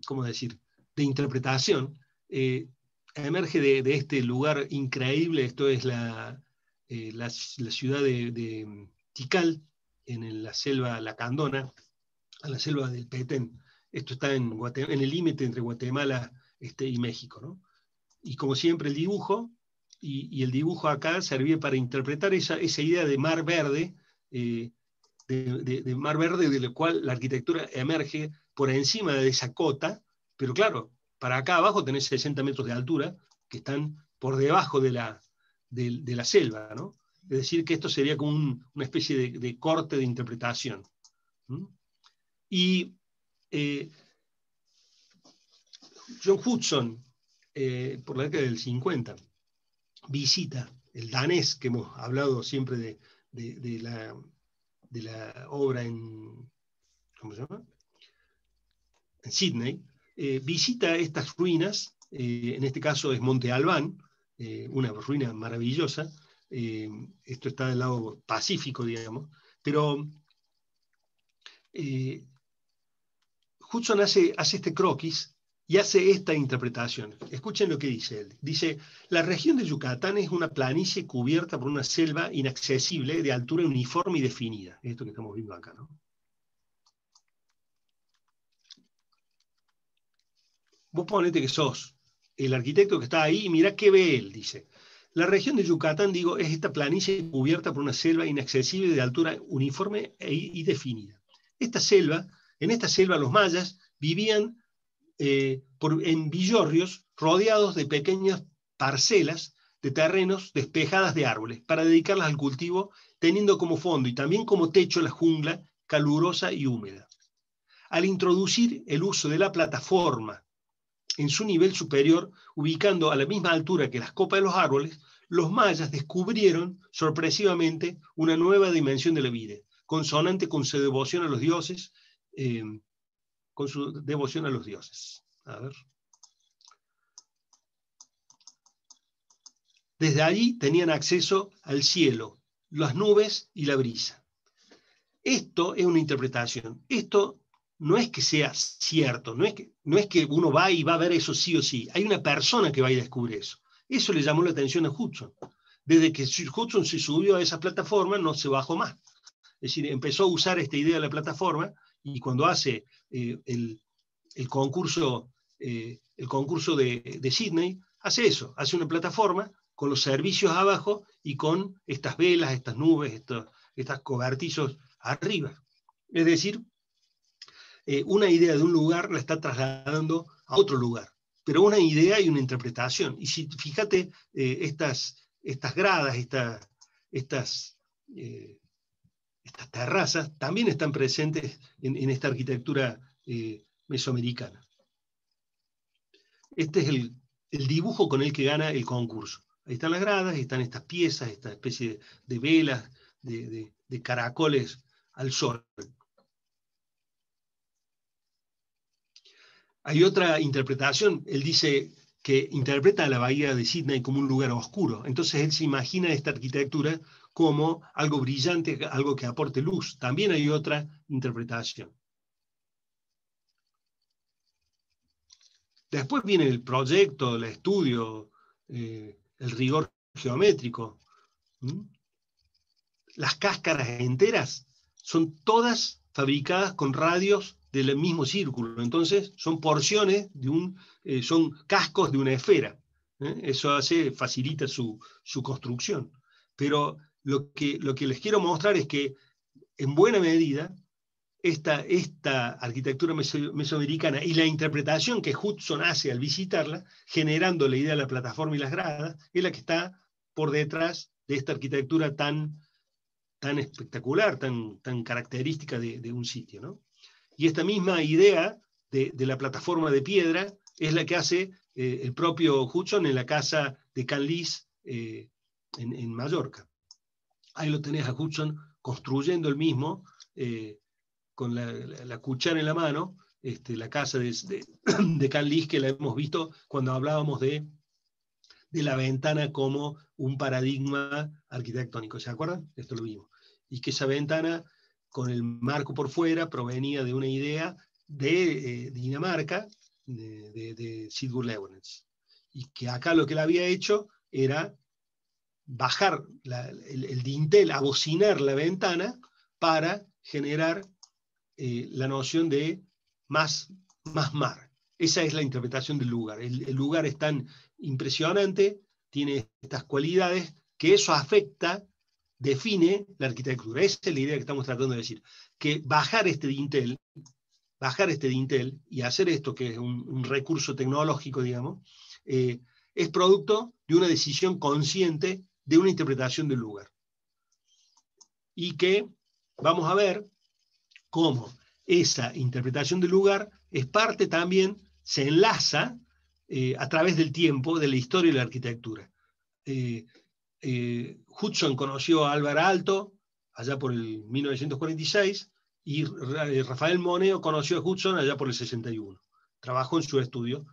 ¿cómo decir?, de interpretación, emerge de este lugar increíble. Esto es la la ciudad de Tikal, en la selva lacandona, a la selva del Petén. Esto está en el límite entre Guatemala y México, ¿no? Y como siempre el dibujo, y el dibujo acá servía para interpretar esa idea de mar verde, de mar verde, de la cual la arquitectura emerge por encima de esa cota, pero claro, para acá abajo tenés 60 metros de altura, que están por debajo de la selva, ¿no? Es decir, que esto sería como una especie de corte de interpretación. ¿Mm? Y John Hudson, por la década del 50, visita el danés, que hemos hablado siempre de la obra ¿cómo se llama? En Sydney, visita estas ruinas, en este caso es Monte Albán, una ruina maravillosa, esto está del lado pacífico, digamos, pero Hudson hace este croquis y hace esta interpretación. Escuchen lo que dice él. Dice, la región de Yucatán es una planicie cubierta por una selva inaccesible de altura uniforme y definida. Esto que estamos viendo acá, ¿no? Vos ponete que sos el arquitecto que está ahí y mirá qué ve él, dice. La región de Yucatán, digo, es esta planicie cubierta por una selva inaccesible de altura uniforme y definida. En esta selva los mayas vivían en villorrios rodeados de pequeñas parcelas de terrenos despejadas de árboles para dedicarlas al cultivo, teniendo como fondo y también como techo la jungla calurosa y húmeda. Al introducir el uso de la plataforma en su nivel superior, ubicando a la misma altura que las copas de los árboles, los mayas descubrieron sorpresivamente una nueva dimensión de la vida, consonante con su devoción a los dioses, A ver. Desde allí tenían acceso al cielo, las nubes y la brisa. Esto es una interpretación. Esto no es que sea cierto, no es que uno va y va a ver eso sí o sí. Hay una persona que va y descubre eso. Eso le llamó la atención a Hudson. Desde que Hudson se subió a esa plataforma, no se bajó más. Es decir, empezó a usar esta idea de la plataforma y cuando hace el concurso de Sydney, hace eso, hace una plataforma con los servicios abajo y con estas velas, estas nubes, estos cobertizos arriba. Es decir, una idea de un lugar la está trasladando a otro lugar, pero una idea y una interpretación. Y si fíjate, estas gradas, estas terrazas también están presentes en esta arquitectura mesoamericana. Este es el dibujo con el que gana el concurso. Ahí están las gradas, ahí están estas piezas, esta especie de velas, de caracoles al sol. Hay otra interpretación, él dice que interpreta la bahía de Sydney como un lugar oscuro. Entonces él se imagina esta arquitectura como algo brillante, algo que aporte luz. También hay otra interpretación. Después viene el proyecto, el estudio, el rigor geométrico. Las cáscaras enteras son todas fabricadas con radios del mismo círculo. Entonces son porciones son cascos de una esfera. Eso facilita su construcción. Pero lo que les quiero mostrar es que en buena medida esta arquitectura mesoamericana y la interpretación que Hudson hace al visitarla, generando la idea de la plataforma y las gradas, es la que está por detrás de esta arquitectura tan espectacular, tan característica de un sitio, ¿no? Y esta misma idea de la plataforma de piedra es la que hace el propio Hudson en la casa de Canlis en Mallorca. Ahí lo tenés a Hudson construyendo el mismo, con la cuchara en la mano, la casa de Canlis, que la hemos visto cuando hablábamos de la ventana como un paradigma arquitectónico. ¿Se acuerdan? Esto lo vimos. Y que esa ventana, con el marco por fuera, provenía de una idea de Dinamarca, de Sigurd Leibniz. Y que acá lo que él había hecho era bajar el dintel, abocinar la ventana para generar la noción de más mar. Esa es la interpretación del lugar. El lugar es tan impresionante, tiene estas cualidades, que eso afecta, define la arquitectura. Esa es la idea que estamos tratando de decir. Que bajar este dintel y hacer esto, que es un recurso tecnológico, digamos, es producto de una decisión consciente de una interpretación del lugar. Y que vamos a ver cómo esa interpretación del lugar es parte también, se enlaza a través del tiempo, de la historia y la arquitectura. Hudson conoció a Álvar Aalto allá por el 1946 y Rafael Moneo conoció a Hudson allá por el 61. Trabajó en su estudio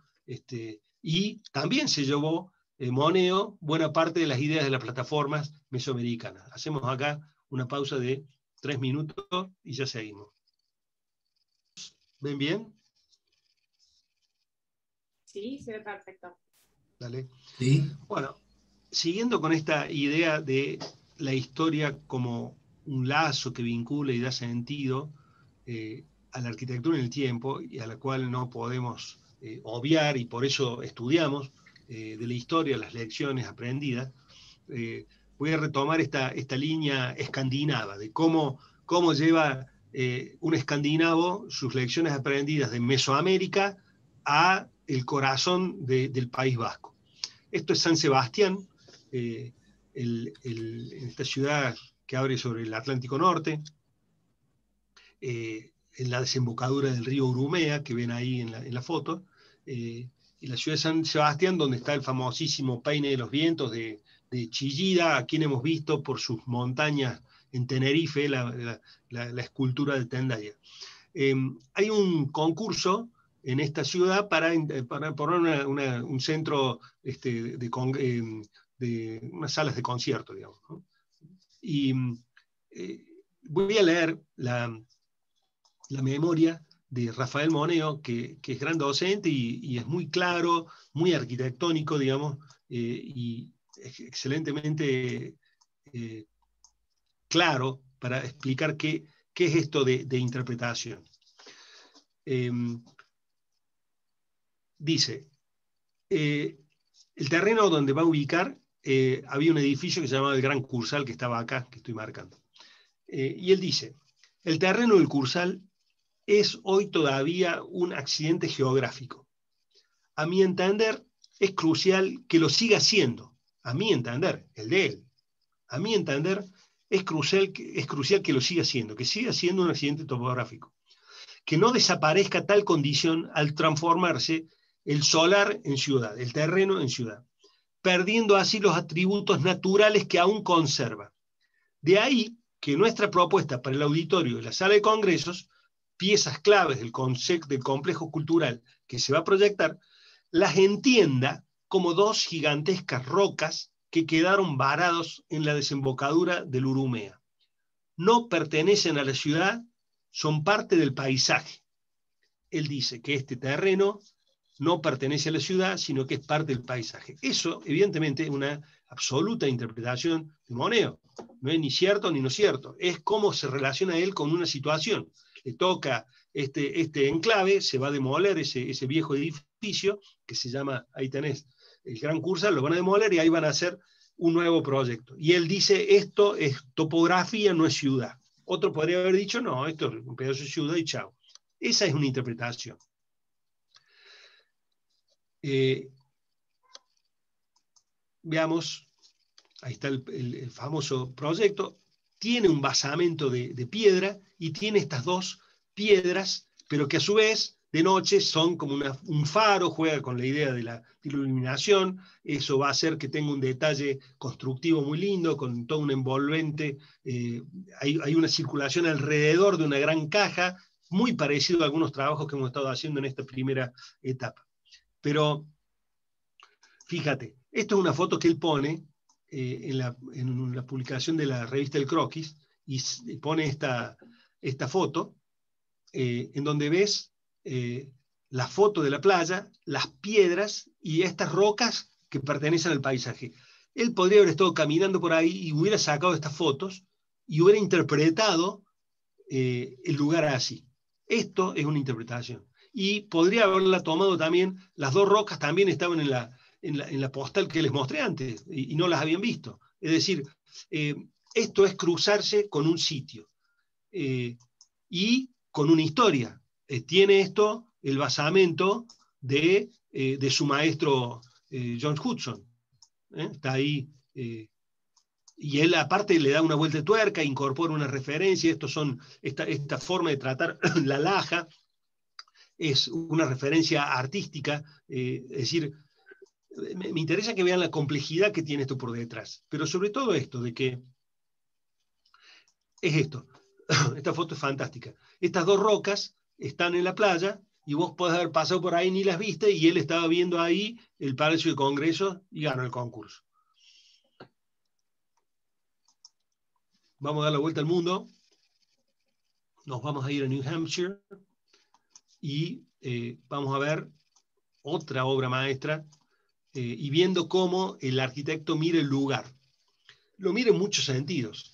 y también se llevó Moneo buena parte de las ideas de las plataformas mesoamericanas. Hacemos acá una pausa de 3 minutos y ya seguimos. ¿Ven bien? Sí, se ve perfecto. Dale. Sí. Bueno, siguiendo con esta idea de la historia como un lazo que vincula y da sentido a la arquitectura en el tiempo, y a la cual no podemos obviar, y por eso estudiamos de la historia las lecciones aprendidas, voy a retomar esta línea escandinava, de cómo lleva un escandinavo sus lecciones aprendidas de Mesoamérica a el corazón del País Vasco. Esto es San Sebastián, en esta ciudad que abre sobre el Atlántico Norte, en la desembocadura del río Urumea, que ven ahí en la foto, y la ciudad de San Sebastián, donde está el famosísimo Peine de los Vientos de Chillida, a quien hemos visto por sus montañas en Tenerife, la escultura de Tendaya. Hay un concurso en esta ciudad para poner un centro de unas salas de concierto, digamos, ¿no? Y voy a leer la memoria de Rafael Moneo, que es gran docente y es muy claro, muy arquitectónico, digamos, y excelentemente claro para explicar qué es esto de interpretación. Dice, el terreno donde va a ubicar, había un edificio que se llamaba el Gran Cursal, que estaba acá, que estoy marcando. Y él dice, el terreno del Cursal es hoy todavía un accidente geográfico. A mi entender, es crucial que lo siga siendo. A mi entender, el de él. A mi entender, es crucial que lo siga siendo un accidente topográfico. Que no desaparezca tal condición al transformarse el solar en ciudad, el terreno en ciudad, perdiendo así los atributos naturales que aún conserva. De ahí que nuestra propuesta para el auditorio y la sala de congresos, piezas claves del complejo cultural que se va a proyectar, las entienda como dos gigantescas rocas que quedaron varados en la desembocadura del Urumea. No pertenecen a la ciudad, son parte del paisaje. Él dice que este terreno no pertenece a la ciudad, sino que es parte del paisaje. Eso, evidentemente, es una absoluta interpretación de Moneo. No es ni cierto ni no cierto. Es cómo se relaciona él con una situación. Le toca este enclave, se va a demoler ese viejo edificio, que se llama, ahí tenés, el Gran Cursal, lo van a demoler y ahí van a hacer un nuevo proyecto. Y él dice, esto es topografía, no es ciudad. Otro podría haber dicho, no, esto es un pedazo de ciudad y chao. Esa es una interpretación. Veamos, ahí está el famoso proyecto, tiene un basamento de piedra y tiene estas dos piedras, pero que a su vez de noche son como un faro, juega con la idea de la iluminación, eso va a hacer que tenga un detalle constructivo muy lindo, con todo un envolvente, hay una circulación alrededor de una gran caja, muy parecido a algunos trabajos que hemos estado haciendo en esta primera etapa. Pero fíjate, esto es una foto que él pone en la publicación de la revista El Croquis, y pone esta foto, en donde ves la foto de la playa, las piedras y estas rocas que pertenecen al paisaje. él podría haber estado caminando por ahí y hubiera sacado estas fotos y hubiera interpretado el lugar así. Esto es una interpretación. Y podría haberla tomado también, las dos rocas también estaban en la postal que les mostré antes y no las habían visto. Es decir, esto es cruzarse con un sitio y con una historia. Tiene esto el basamento de su maestro John Hudson. Está ahí. Y él aparte le da una vuelta de tuerca, incorpora una referencia. Esta forma de tratar la laja es una referencia artística. Es decir, me interesa que vean la complejidad que tiene esto por detrás. Pero sobre todo esto, de que es esto. Esta foto es fantástica. Estas dos rocas están en la playa y vos podés haber pasado por ahí ni las viste y él estaba viendo ahí el Palacio de Congreso y ganó el concurso. Vamos a dar la vuelta al mundo. Nos vamos a ir a New Hampshire y vamos a ver otra obra maestra y viendo cómo el arquitecto mira el lugar. Lo mira en muchos sentidos.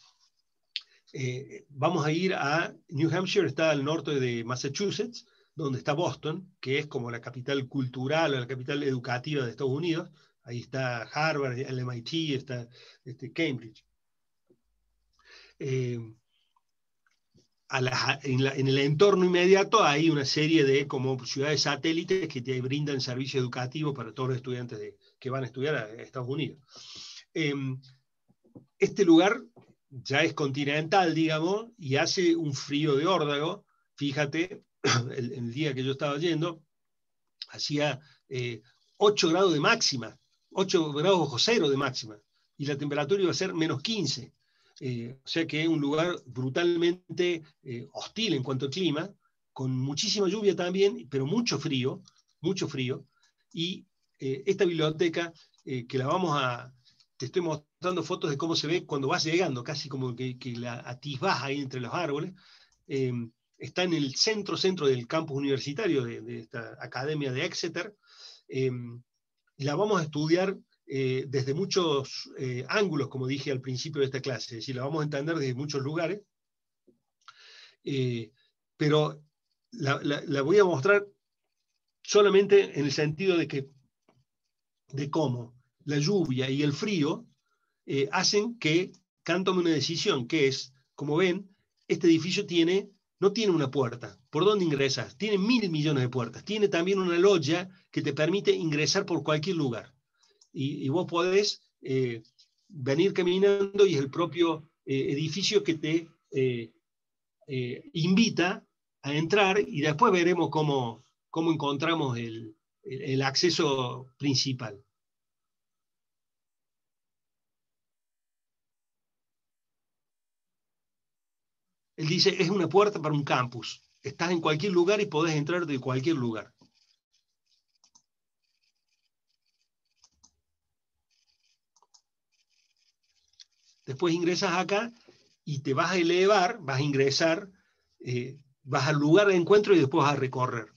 Vamos a ir a New Hampshire, está al norte de Massachusetts, donde está Boston, que es como la capital cultural o la capital educativa de Estados Unidos. Ahí está Harvard, el MIT, está Cambridge. En el entorno inmediato hay una serie de como ciudades satélites que te brindan servicio educativo para todos los estudiantes que van a estudiar a Estados Unidos. Este lugar ya es continental, digamos, y hace un frío de órdago. Fíjate, el día que yo estaba yendo, hacía 8 grados de máxima, 8 grados bajo cero de máxima, y la temperatura iba a ser menos 15. O sea que es un lugar brutalmente hostil en cuanto al clima, con muchísima lluvia también, pero mucho frío, y esta biblioteca que la vamos a... Te estoy mostrando fotos de cómo se ve cuando vas llegando, casi como que la atisbás ahí entre los árboles. Está en el centro del campus universitario de esta academia de Exeter. La vamos a estudiar desde muchos ángulos, como dije al principio de esta clase, es decir, la vamos a entender desde muchos lugares, pero la voy a mostrar solamente en el sentido de cómo la lluvia y el frío hacen que Kant tome una decisión, que es, como ven, este edificio no tiene una puerta. ¿Por dónde ingresas? Tiene 1.000 millones de puertas. Tiene también una loggia que te permite ingresar por cualquier lugar. Y vos podés venir caminando y es el propio edificio que te invita a entrar y después veremos cómo encontramos el acceso principal. Él dice, es una puerta para un campus. Estás en cualquier lugar y podés entrar de cualquier lugar. Después ingresas acá y te vas a elevar, vas a ingresar, vas al lugar de encuentro y después vas a recorrer.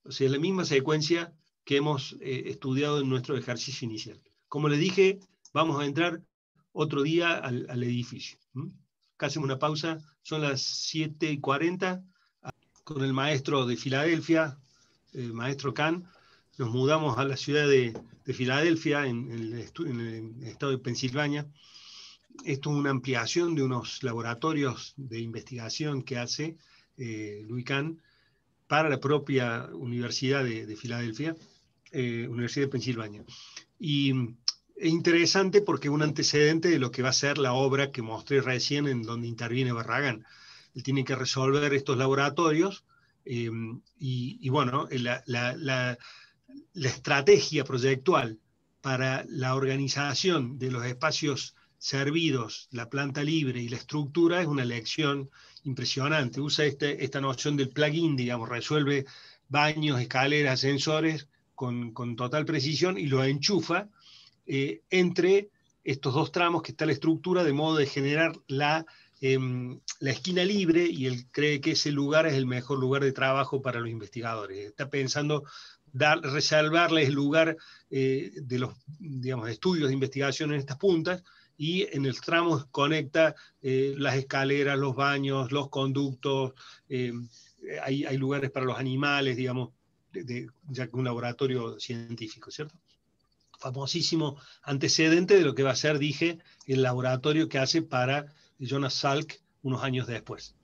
O sea, es la misma secuencia que hemos estudiado en nuestro ejercicio inicial. Como les dije, vamos a entrar otro día al edificio. Acá hacemos una pausa, son las 7:40, con el maestro de Filadelfia, el maestro Kahn, nos mudamos a la ciudad de Filadelfia, en el estado de Pensilvania. Esto es una ampliación de unos laboratorios de investigación que hace Louis Kahn para la propia Universidad de Filadelfia, Universidad de Pensilvania. Y es interesante porque es un antecedente de lo que va a ser la obra que mostré recién en donde interviene Barragán. Él tiene que resolver estos laboratorios y bueno, la estrategia proyectual para la organización de los espacios servidos, la planta libre y la estructura es una lección impresionante. Usa esta noción del plugin, digamos, resuelve baños, escaleras, ascensores con total precisión y lo enchufa entre estos dos tramos que está la estructura, de modo de generar la esquina libre, y él cree que ese lugar es el mejor lugar de trabajo para los investigadores. Está pensando reservarles el lugar de los, digamos, estudios de investigación en estas puntas, y en el tramo conecta las escaleras, los baños, los conductos, hay lugares para los animales, digamos, ya que un laboratorio científico, ¿cierto? Famosísimo antecedente de lo que va a ser, dije, el laboratorio que hace para Jonas Salk unos años después.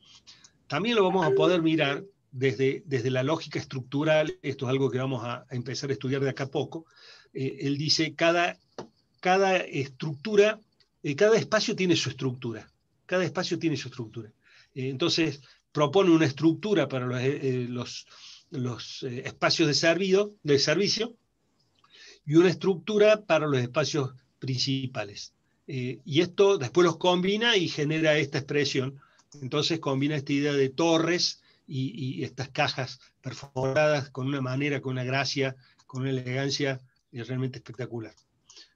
También lo vamos a poder mirar desde la lógica estructural. Esto es algo que vamos a empezar a estudiar de acá a poco. Él dice, cada estructura, cada espacio tiene su estructura. Cada espacio tiene su estructura. Entonces, propone una estructura para los espacios de servicio, y una estructura para los espacios principales. Y esto después los combina y genera esta expresión. Entonces combina esta idea de torres y estas cajas perforadas con una manera, con una gracia, con una elegancia realmente espectacular.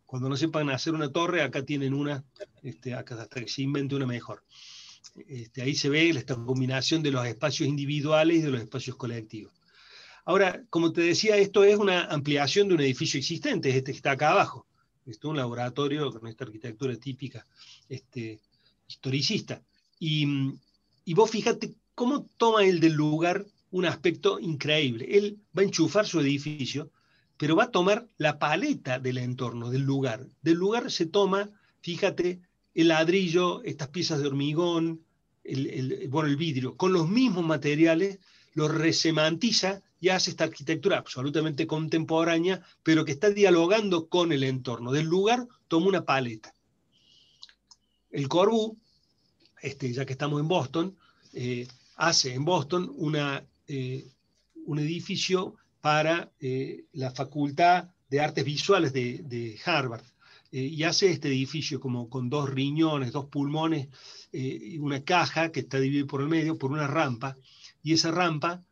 Cuando no sepan hacer una torre, acá tienen una, acá hasta que se invente una mejor. Ahí se ve esta combinación de los espacios individuales y de los espacios colectivos. Ahora, como te decía, esto es una ampliación de un edificio existente, este que está acá abajo. Esto es un laboratorio con esta arquitectura típica historicista. Y vos fíjate cómo toma el del lugar un aspecto increíble. Él va a enchufar su edificio, pero va a tomar la paleta del entorno, del lugar. Del lugar se toma, fíjate, el ladrillo, estas piezas de hormigón, el vidrio, con los mismos materiales, lo resemantiza y hace esta arquitectura absolutamente contemporánea, pero que está dialogando con el entorno. Del lugar toma una paleta. El Corbu, ya que estamos en Boston, hace en Boston un edificio para la Facultad de Artes Visuales de Harvard, y hace este edificio como con 2 riñones, 2 pulmones, una caja que está dividida por el medio por una rampa, y esa rampa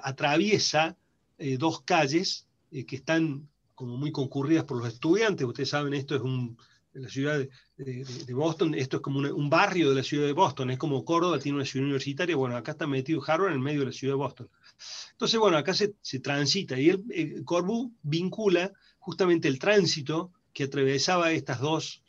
atraviesa 2 calles que están como muy concurridas por los estudiantes. Ustedes saben, esto es la ciudad de Boston, esto es como un barrio de la ciudad de Boston, es como Córdoba tiene una ciudad universitaria. Bueno, acá está metido Harvard en el medio de la ciudad de Boston. Entonces, bueno, acá se transita, y el Corbu vincula justamente el tránsito que atravesaba estas dos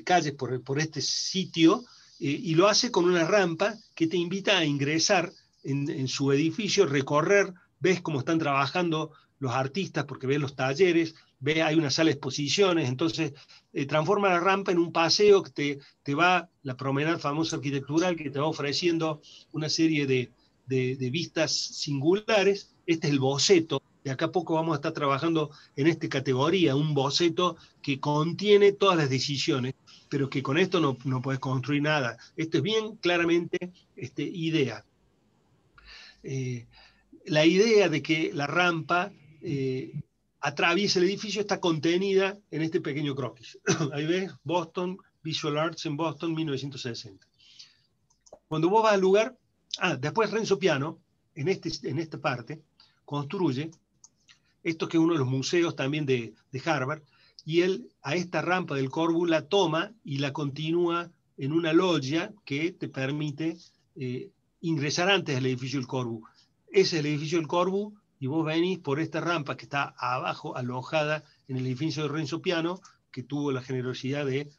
calles por este sitio, y lo hace con una rampa que te invita a ingresar en su edificio, recorrer, ves cómo están trabajando los artistas, porque ves los talleres, ves, hay una sala de exposiciones. Entonces transforma la rampa en un paseo que te va, la promenada famosa arquitectural, que te va ofreciendo una serie de vistas singulares. Este es el boceto. De acá a poco vamos a estar trabajando en esta categoría, un boceto que contiene todas las decisiones, pero que con esto no puedes construir nada. Esto es bien claramente idea. La idea de que la rampa atraviesa el edificio está contenida en este pequeño croquis. Ahí ves, Boston, Visual Arts en Boston, 1960. Cuando vos vas al lugar, después Renzo Piano, en esta parte, construye esto que es uno de los museos también de Harvard, y él a esta rampa del Corbu la toma y la continúa en una loggia que te permite ingresar antes del edificio del Corbu. Ese es el edificio del Corbu, y vos venís por esta rampa que está abajo, alojada en el edificio de Renzo Piano, que tuvo la generosidad de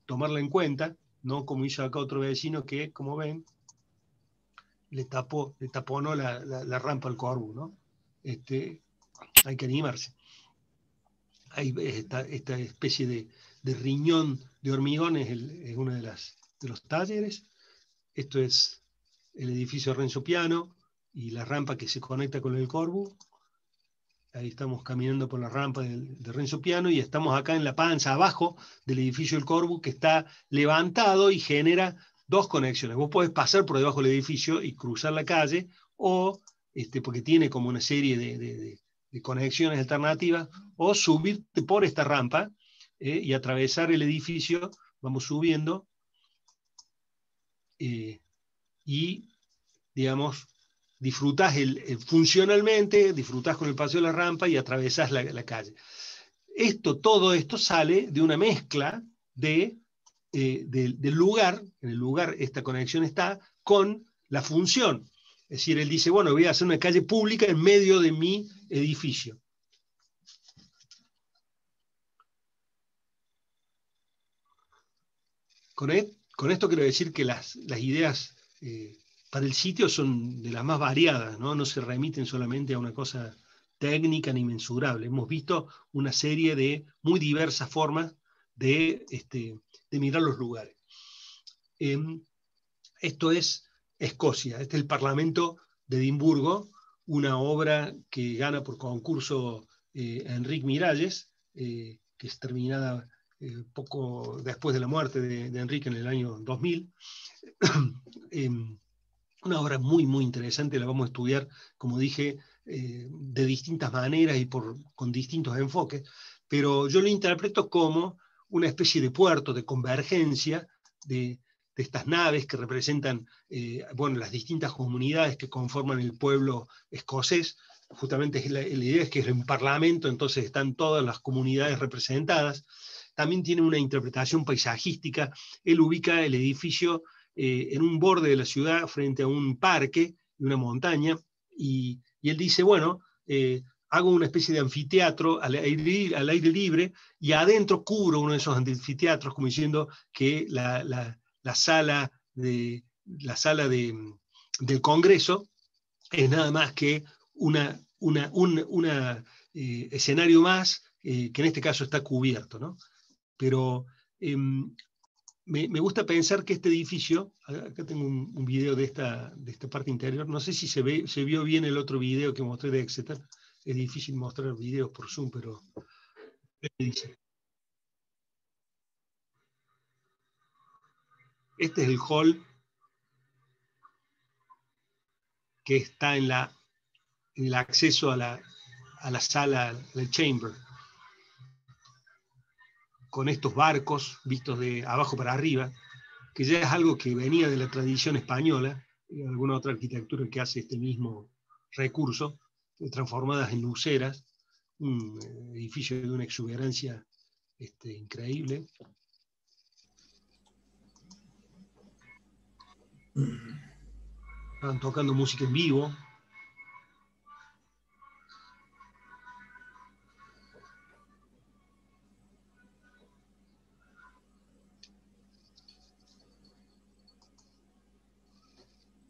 tomarla en cuenta, no como hizo acá otro vecino que, como ven, le taponó la rampa al Corbu, ¿no? Hay que animarse. Hay esta especie de riñón de hormigón, es uno de los talleres. Esto es el edificio Renzo Piano y la rampa que se conecta con el Corbu. Ahí estamos caminando por la rampa de Renzo Piano, y estamos acá en la panza, abajo del edificio del Corbu, que está levantado y genera 2 conexiones. Vos podés pasar por debajo del edificio y cruzar la calle, o porque tiene como una serie de conexiones alternativas, o subirte por esta rampa y atravesar el edificio. Vamos subiendo y, digamos, disfrutás funcionalmente, disfrutás con el paseo de la rampa y atravesás la calle. Todo esto sale de una mezcla del lugar. En el lugar esta conexión está con la función. Es decir, él dice, bueno, voy a hacer una calle pública en medio de mi edificio. Con esto quiero decir que las ideas para el sitio son de las más variadas, ¿no? No se remiten solamente a una cosa técnica ni mensurable. Hemos visto una serie de muy diversas formas de mirar los lugares. Esto es Escocia, este es el Parlamento de Edimburgo, una obra que gana por concurso Enric Miralles, que es terminada poco después de la muerte de Enrique en el año 2000. Una obra muy, muy interesante, la vamos a estudiar, como dije, de distintas maneras y con distintos enfoques, pero yo lo interpreto como una especie de puerto, de convergencia de estas naves que representan bueno, las distintas comunidades que conforman el pueblo escocés. Justamente la idea es que es un parlamento, entonces están todas las comunidades representadas. También tiene una interpretación paisajística. Él ubica el edificio en un borde de la ciudad frente a un parque y una montaña, y él dice, bueno, hago una especie de anfiteatro al aire libre, y adentro cubro uno de esos anfiteatros, como diciendo que la sala del Congreso es nada más que un escenario más, que en este caso está cubierto, ¿no? Pero me gusta pensar que este edificio, acá tengo un video de esta parte interior, no sé si se vio bien el otro video que mostré de Exeter, es difícil mostrar videos por Zoom, pero dice. Este es el hall que está en el acceso a la sala, del chamber, con estos barcos vistos de abajo para arriba, que ya es algo que venía de la tradición española, y alguna otra arquitectura que hace este mismo recurso, transformadas en luceras, un edificio de una exuberancia increíble. Estaban tocando música en vivo.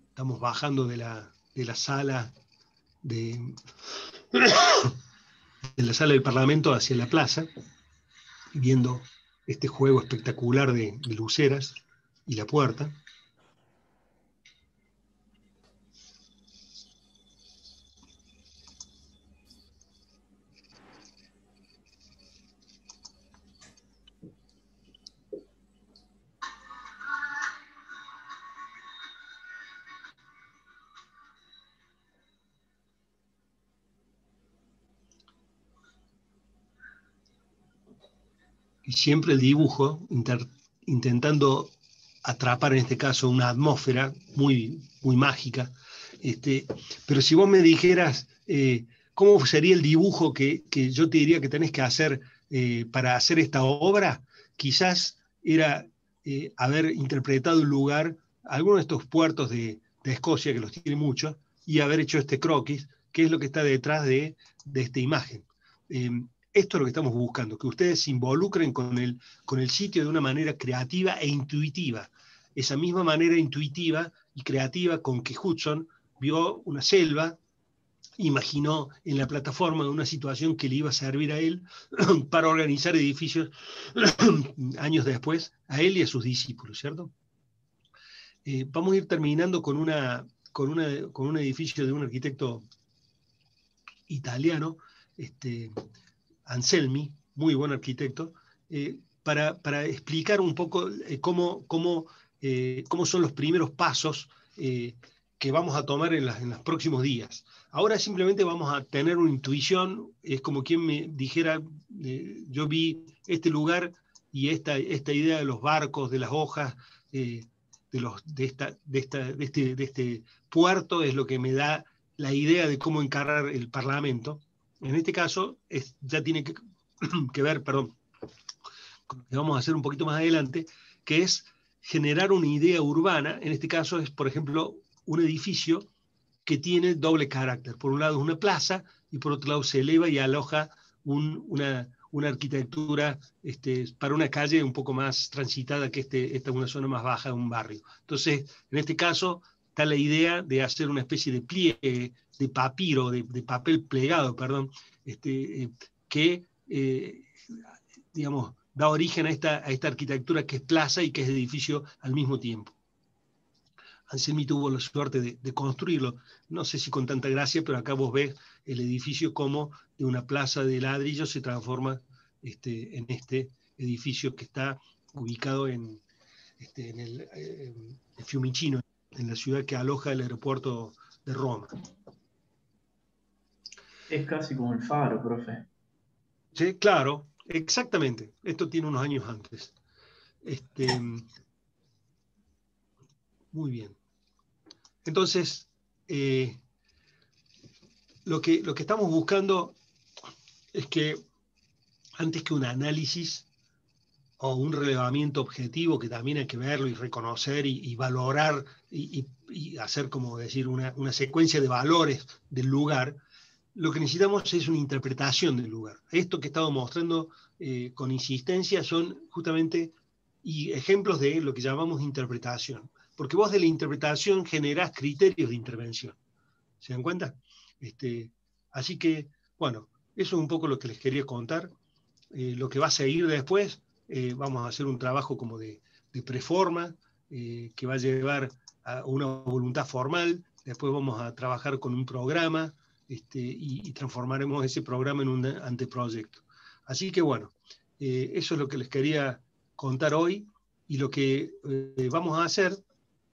Estamos bajando de la sala de la sala del Parlamento hacia la plaza, viendo este juego espectacular de luceras y la puerta. Y siempre el dibujo, intentando atrapar en este caso una atmósfera muy, muy mágica. Pero si vos me dijeras cómo sería el dibujo que yo te diría que tenés que hacer para hacer esta obra, quizás era haber interpretado un lugar, algunos de estos puertos de Escocia, que los tiene muchos, y haber hecho este croquis, que es lo que está detrás de esta imagen. Esto es lo que estamos buscando, que ustedes se involucren con el sitio de una manera creativa e intuitiva. Esa misma manera intuitiva y creativa con que Hudson vio una selva, imaginó en la plataforma una situación que le iba a servir a él para organizar edificios años después, a él y a sus discípulos, ¿cierto? Vamos a ir terminando con un edificio de un arquitecto italiano, Anselmi, muy buen arquitecto, para explicar un poco cómo son los primeros pasos que vamos a tomar en los próximos días. Ahora simplemente vamos a tener una intuición, es como quien me dijera, yo vi este lugar y esta idea de los barcos, de las hojas, de este puerto es lo que me da la idea de cómo encarar el Parlamento. En este caso, ya tiene que ver, perdón, con lo que vamos a hacer un poquito más adelante, que es generar una idea urbana. En este caso es, por ejemplo, un edificio que tiene doble carácter. Por un lado es una plaza y por otro lado se eleva y aloja una arquitectura para una calle un poco más transitada que esta es una zona más baja de un barrio. Entonces, en este caso está la idea de hacer una especie de pliegue, de papiro, de papel plegado, perdón, que, digamos, da origen a esta arquitectura que es plaza y que es edificio al mismo tiempo. Anselmi tuvo la suerte de construirlo, no sé si con tanta gracia, pero acá vos ves el edificio como de una plaza de ladrillo se transforma en este edificio que está ubicado en el Fiumicino, en la ciudad que aloja el aeropuerto de Roma. Es casi como el Faro, profe. Sí, claro, exactamente. Esto tiene unos años antes. Muy bien. Entonces, lo que estamos buscando es que antes que un análisis o un relevamiento objetivo, que también hay que verlo y reconocer y valorar y hacer, como decir, una secuencia de valores del lugar, lo que necesitamos es una interpretación del lugar. Esto que he estado mostrando con insistencia son justamente ejemplos de lo que llamamos interpretación. Porque vos de la interpretación generás criterios de intervención. ¿Se dan cuenta? Así que, bueno, eso es un poco lo que les quería contar. Lo que va a seguir después, vamos a hacer un trabajo como de preforma, que va a llevar a una voluntad formal. Después vamos a trabajar con un programa, y transformaremos ese programa en un anteproyecto. Así que bueno, eso es lo que les quería contar hoy, y lo que vamos a hacer